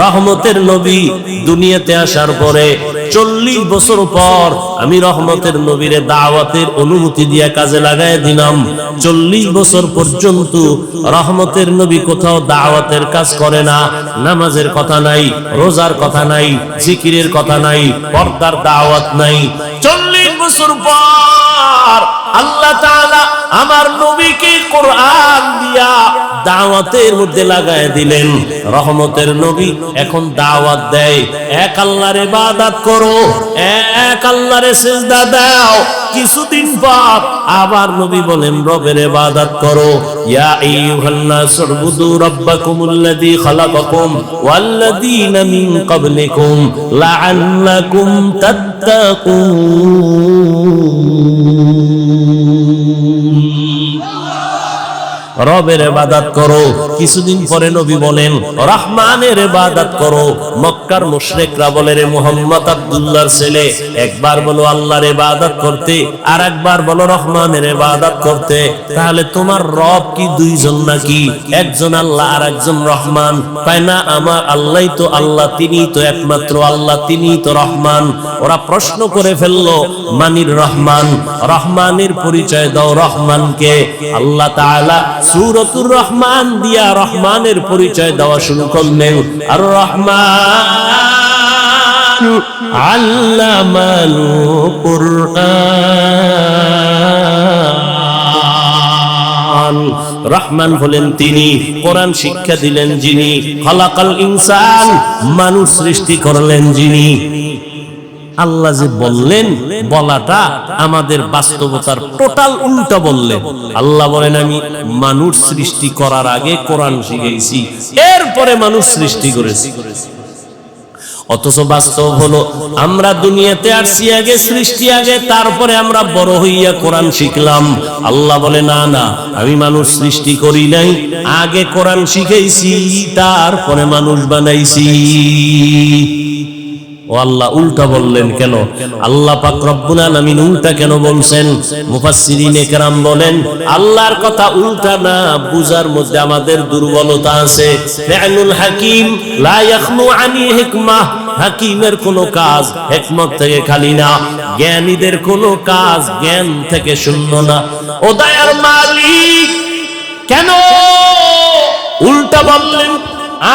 Speaker 1: রহমতের নবী দুনিয়াতে আসার পরে 40 বছর পর আমি রহমতের নবীরে দাওয়াতের অনুমতি দিয়ে কাজে লাগাই দিলাম। 40 বছর পর্যন্ত রহমতের নবী কোথাও দাওয়াতের কাজ করে না। নামাজের কথা নাই, রোজার কথা নাই, জিকিরের কথা নাই, পর্দার দাওয়াত নাই। 40 বছর পর আল্লাহ তাআলা আমার নবীকে কোরআন দিয়া দাওয়াতের মধ্যে লাগায় দিলেন। রহমতের নবী এখন দাওয়াত দেয়, এক আল্লাহর ইবাদত করো, এক আল্লাহর সিজদা দাও। কিছুদিন পর আবার নবী বলেন রবের ইবাদত করো। ইয়া আইয়ুহান নাস উবুদু রাব্বাকুমুল্লাযী খালাকাকুম ওয়াল্লাযীনা মিন ক্বাবলিকুম লাআল্লাকুম তাত্তাকুন। রবের ইবাদত করো। কিছুদিন পরে নবী বলেন রহমানের ইবাদত করো। মক্কার মুশরিকরা বলে রে মুহাম্মদ আব্দুল্লাহর ছেলে, একবার বলো আল্লাহর ইবাদত করতে, আর একবার বলো রহমানের ইবাদত করতে। তাহলে তোমার রব কি দুইজন নাকি? একজন আল্লাহ আর একজন রহমান। তাই না, আমার আল্লাহই তো আল্লাহ, তিনিই তো একমাত্র আল্লাহ, তিনিই তো রহমান। ওরা প্রশ্ন করে ফেললো মানির রহমান, রহমানের পরিচয় দাও রহমানকে। আল্লাহ তাআলা সূরাতুর রহমান দিয়া রহমানের পরিচয় দেওয়া শুরু করলেন। আর রহমান আল্লামাল কুরআন, রহমান হলেন তিনি, কোরআন শিক্ষা দিলেন যিনি, খালাকাল ইনসান, মানুষ সৃষ্টি করলেন যিনি। আল্লাহ যে বললেন, বলাটা আমাদের বাস্তবতার টোটাল উল্টা বললেন। আল্লাহ বলেন আমি মানুষ সৃষ্টি করার আগে কোরআন শিখেছি, এরপরে মানুষ সৃষ্টি করেছি। অথচ বাস্তব হলো আমরা দুনিয়াতে আসছি আগে, সৃষ্টি আগে, তারপরে আমরা বড় হইয়া কোরআন শিখলাম। আল্লাহ বলে না না, আমি মানুষ সৃষ্টি করি নাই, আগে কোরআন শিখেছি, তারপরে মানুষ বানাইছি। ও আল্লাহ উল্টা বললেন কেন? আল্লাহ পাক রব্বুল আলামিন উল্টা কেন বলছেন? মুফাসসিরিনে কেরাম বলেন আল্লাহর কথা উল্টা না বুঝার মধ্যে আমাদের দুর্বলতা আছে। ফিআলুল হাকিম লা ইয়াখলু আনি হিকমাহ, হাকিমের কোনো কাজ হিকমত থেকে খালি না, জ্ঞানীদের কোনো কাজ জ্ঞান থেকে শূন্য না। ও দয়ার মালিক কেন উল্টা বললেন?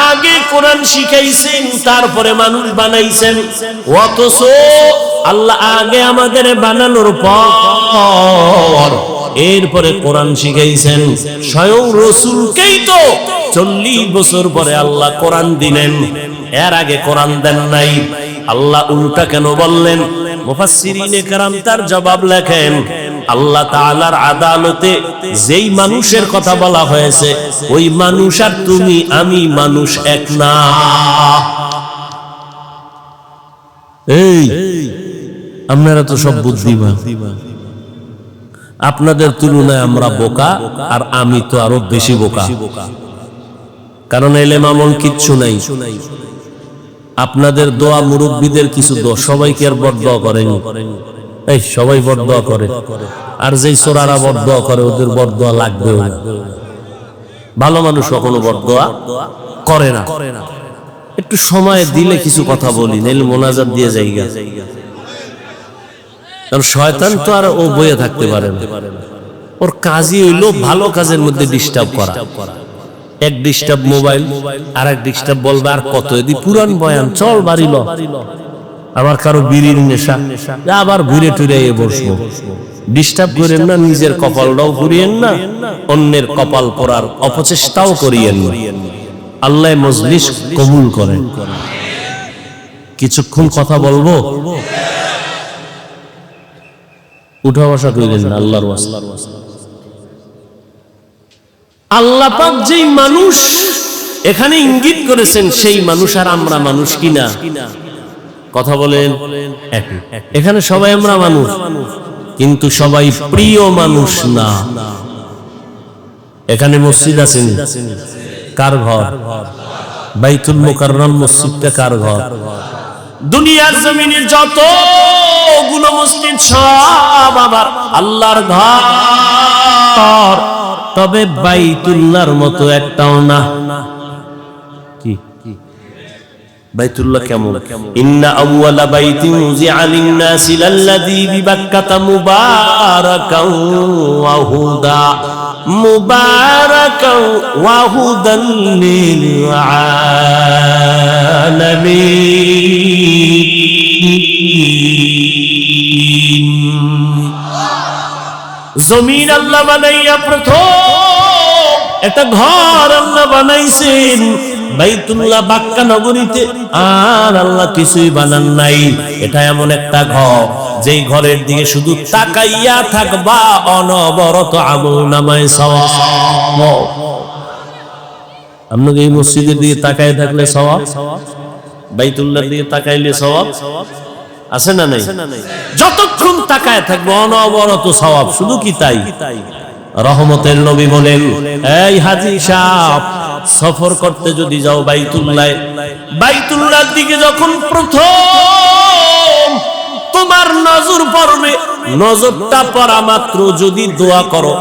Speaker 1: আগে কোরআন শিখাইছেন, তারপরে মানুষ বানাইছেন। অথচ আল্লাহ আগে আমাদের বানানোর পর এরপরে কোরআন শিখাইছেন। স্বয়ং রাসূলকেই তো 40 বছর পরে আল্লাহ কোরআন দিলেন, এর আগে কোরআন দেন নাই। আল্লাহ উল্টা কেন বললেন? মুফাসসিরিনে কেরাম তার জবাব লেখেন, আল্লাহ তাআলার আদালতে যেই মানুষের কথা বলা হয়েছে, ওই মানুষ আর তুমি আমি মানুষ এক না। এই আপনারা তো সব বুদ্ধিমান, আপনাদের তুলনায় আমরা বোকা, আর আমি তো আরো বেশি বোকা। কারণ এলেম আমল কিচ্ছু নাই। আপনাদের দোয়া, মুরব্বীদের কিছু দোয়া, সবাইকে আর বদদোয়া করেনি। এই সবাই বদদোয়া করে, আর যেই চোরারা বদদোয়া করে ওদের বদদোয়া লাগবেও না। ভালো মানুষ কখনো বদদোয়া করে না। একটু সময় দিলে কিছু কথা বলি, নাইলে মোনাজাত দিয়ে যাইগা। কারণ শয়তান তো আর ও বইয়ে থাকতে পারে না, ওর কাজই হইলো ভালো কাজের মধ্যে ডিস্টার্ব করা। এক ডিস্টার্ব মোবাইল, আর এক ডিস্টার্ব বলবে আর কত, এদি পুরান বয়ান চল বাড়ি ল, আবার কারো বিড়ির নেশা, আবার ঘুরে টুরে বসবো। ডিস্টার্ব করেন না, নিজের কপালটাও ঘুরিয়েন না, অন্যের কপাল পড়ার অপচেষ্টাও করিয়েন না। আল্লাহ মজলিস কবুল করেন। কিছুক্ষণ কথা বলবো, উঠা বসা করিলেন না আল্লাহর ওয়াস্তে। আল্লাহ পাক যেই মানুষ এখানে ইঙ্গিত করেছেন, সেই মানুষ আর আমরা মানুষ কিনা? কথা বলেন। এখানে সবাই আমরা মানুষ, কিন্তু সবাই প্রিয় মানুষ না। এখানে মসজিদ আছে, কার ঘর? বাইতুল মুকাররম মসজিদটা কার ঘর? দুনিয়ার জমিনে যতগুলো মসজিদ সব আবার আল্লাহর ঘর, তবে বাইতুল্লাহর মতো একটাও না। কি বাইতুল্লাহ কেমন? ইন্না আউওয়ালা বাইতিন উযিআ লিন-নাসি লাল্লাযী বিবাক্কাতা মুবারাকান ওয়া হুদা, মুবারাকান ওয়া হুদান লিল আলামিন। জমিন আল্লাহ বানাইয়া প্রথম একটা ঘর আল্লাহ বানাইছেন বাইতুল্লাহ বাক্কা নগরীতে, আর আল্লাহ কিছুই বানান নাই। এটা এমন একটা ঘর, যেই ঘরের দিকে শুধু তাকাইয়া থাকবা, অনবরত আমলনামায় সওয়াব। আপনাকে এই মসজিদের দিকে তাকায় থাকলে সওয়াব, বাইতুল্লাহর দিকে তাকাইলে সওয়াব আছে না নাই? যতক্ষণ তাকায় থাকবে অনবরত সওয়াব। শুধু কি তাই? রহমতের নবী বলেন, এই হাজী সাহেব, সফর করতে যদি যাও বাইতুল্লাহর দিকে যখন প্রথম তোমার নজর পড়বে, নজরটা পড়া মাত্র যদি দোয়া করো,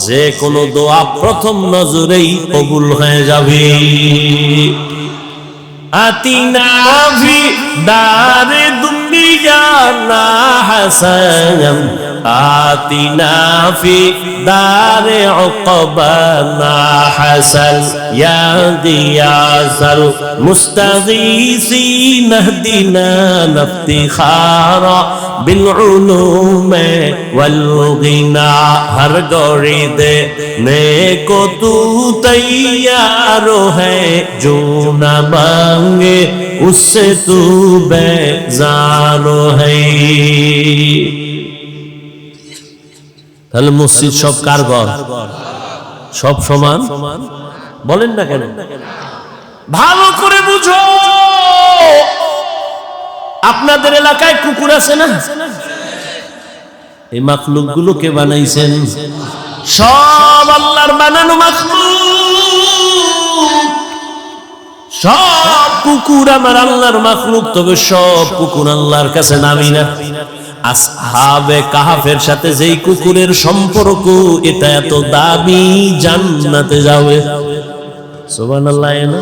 Speaker 1: যে কোনো দোয়া প্রথম নজরেই কবুল হয়ে যাবে। আতিনা ফি দারে দুনিয়া না হাসান آتنا في دار عقبانا حسن يا غياث المستغيثين اهدنا افتخارا بالعلوم والغنى ہر گوری دینے کو تو تیار ہے جو نہ مانگے اس سے تو بیزار ہے তাহলে মসজিদ সব কার ঘর সব সমান বলেন না কেন ভালো করে বুঝো আপনাদের এলাকায় কুকুর আছে না এই মাখলুক গুলো কে বানাইছেন সব আল্লাহর বানানো মাখলুক সব কুকুর আমার আল্লাহর মাখলুক তবে সব কুকুর আল্লাহর কাছে নামি না আসহাবে কাহাফের সাথে যেই কুকুরের সম্পর্ক এটা এত দামি জান্নাতে যাবে সুবহানাল্লাহ না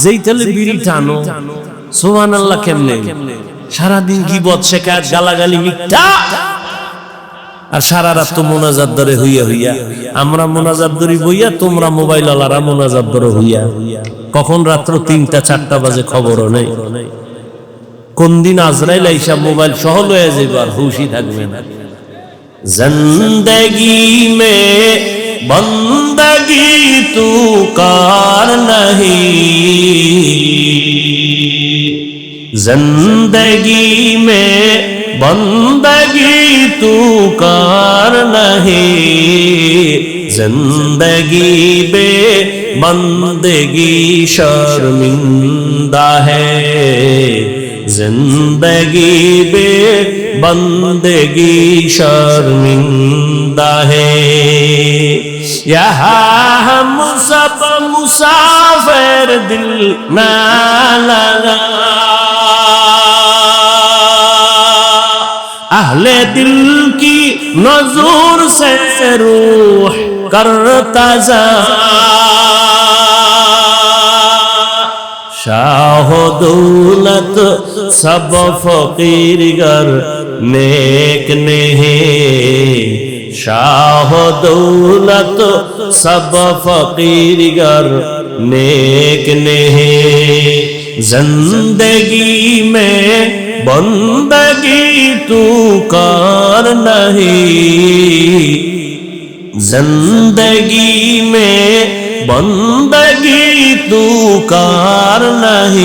Speaker 1: যেই তেলে বিড়ি টানো সুবহানাল্লাহ কেমনে সারাদিন গীবত শিকায়ত গালাগালি মিথ্যা আর সারা রাত তো মোনাজাত ধরে হইয়া হইয়া আমরা মোনাজাত ধরি বইয়া তোমরা মোবাইল ওয়ালারা মোনাজাত ধরে হইয়া কখন রাত্র 3টা 4টা বাজে খবরও নেই কোন দিন আজরাইল আইসা মোবাইল সহ লয়ে যাবে আর হুশই থাকবে না জিন্দেগি মে বন্দগি তু কার নহি জিন্দেগি মে বন্দগি তু কার নহি জিন্দেগি বে বন্দগি শর্মিন্দা হ্যায় जिंदगी बे बंदगी शर्मिंदा है यहाँ हम सब मुसाफिर दिल ना लगा अहले दिल की नजूर से रूह करता जा शाह दौलत सब फकीर गर नेक नहीं शाह दौलत सब फकीर गर नेक नहीं जिंदगी में बंदगी तू कर नहीं जिंदगी में बंदगी तू कार नहीं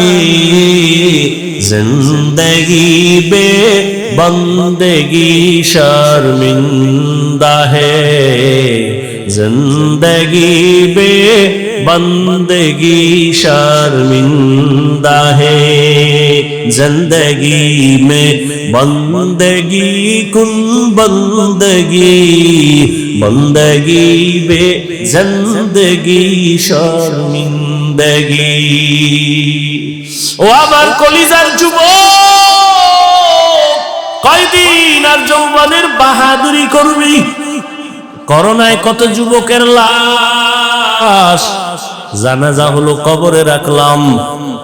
Speaker 1: जिंदगी बे बंदगी शर्मिंदा है जिंदगी बे बंदगी शर्मिंदा है जिंदगी में बंदगी कुल बंदगी बंदगी बे जिंदगी शर्मिंदगी ও আমার কলিজার যুবক কয়দিন আর যৌবনের বাহাদুরি করবি করোনায় কত যুবকের লাশ জানাজা হলো কবরে রাখলাম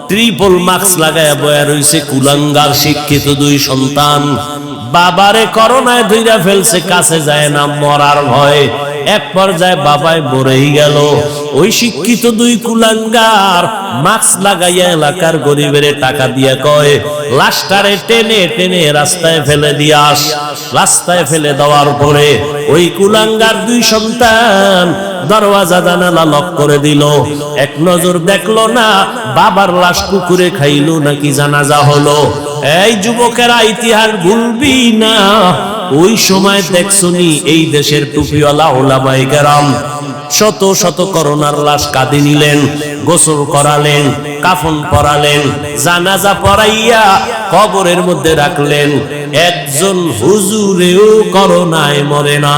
Speaker 1: ট্রিপল মাস্ক লাগায়া বয়া রইছে কুলাঙ্গার শিক্ষিত দুই সন্তান বাবারে করোনায় ধইরা ফেলছে কাছে যায় না মরার ভয় এক পর্যায়ে বাবাই মরেই গেল ওই শিক্ষিত দুই কুলাঙ্গার মাস্ক লাগাইয়া এলাকার গরিবের টাকা দিয়া কয় লাশটারে টেনে টেনে রাস্তায় ফেলে দিয়াস রাস্তায় ফেলে দেওয়ার পরে ওই কুলাঙ্গার দুই সন্তান দরওয়াজা জানালা লক করে দিল এক নজর দেখলো না বাবার লাশ কুকুরে খাইলো নাকি জানাজা হলো এই যুবকেরা ইতিহাস ভুলবি না ওই সময় দেখছনি এই দেশের টুপিওয়ালা ওলামায়ে কেরাম শত শত করোনার লাশ কাঁধে নিলেন গোসল করালেন কাফন পরালেন জানাজা পড়াইয়া কবরের মধ্যে রাখলেন একজন হুজুরেও করোনায় মরে না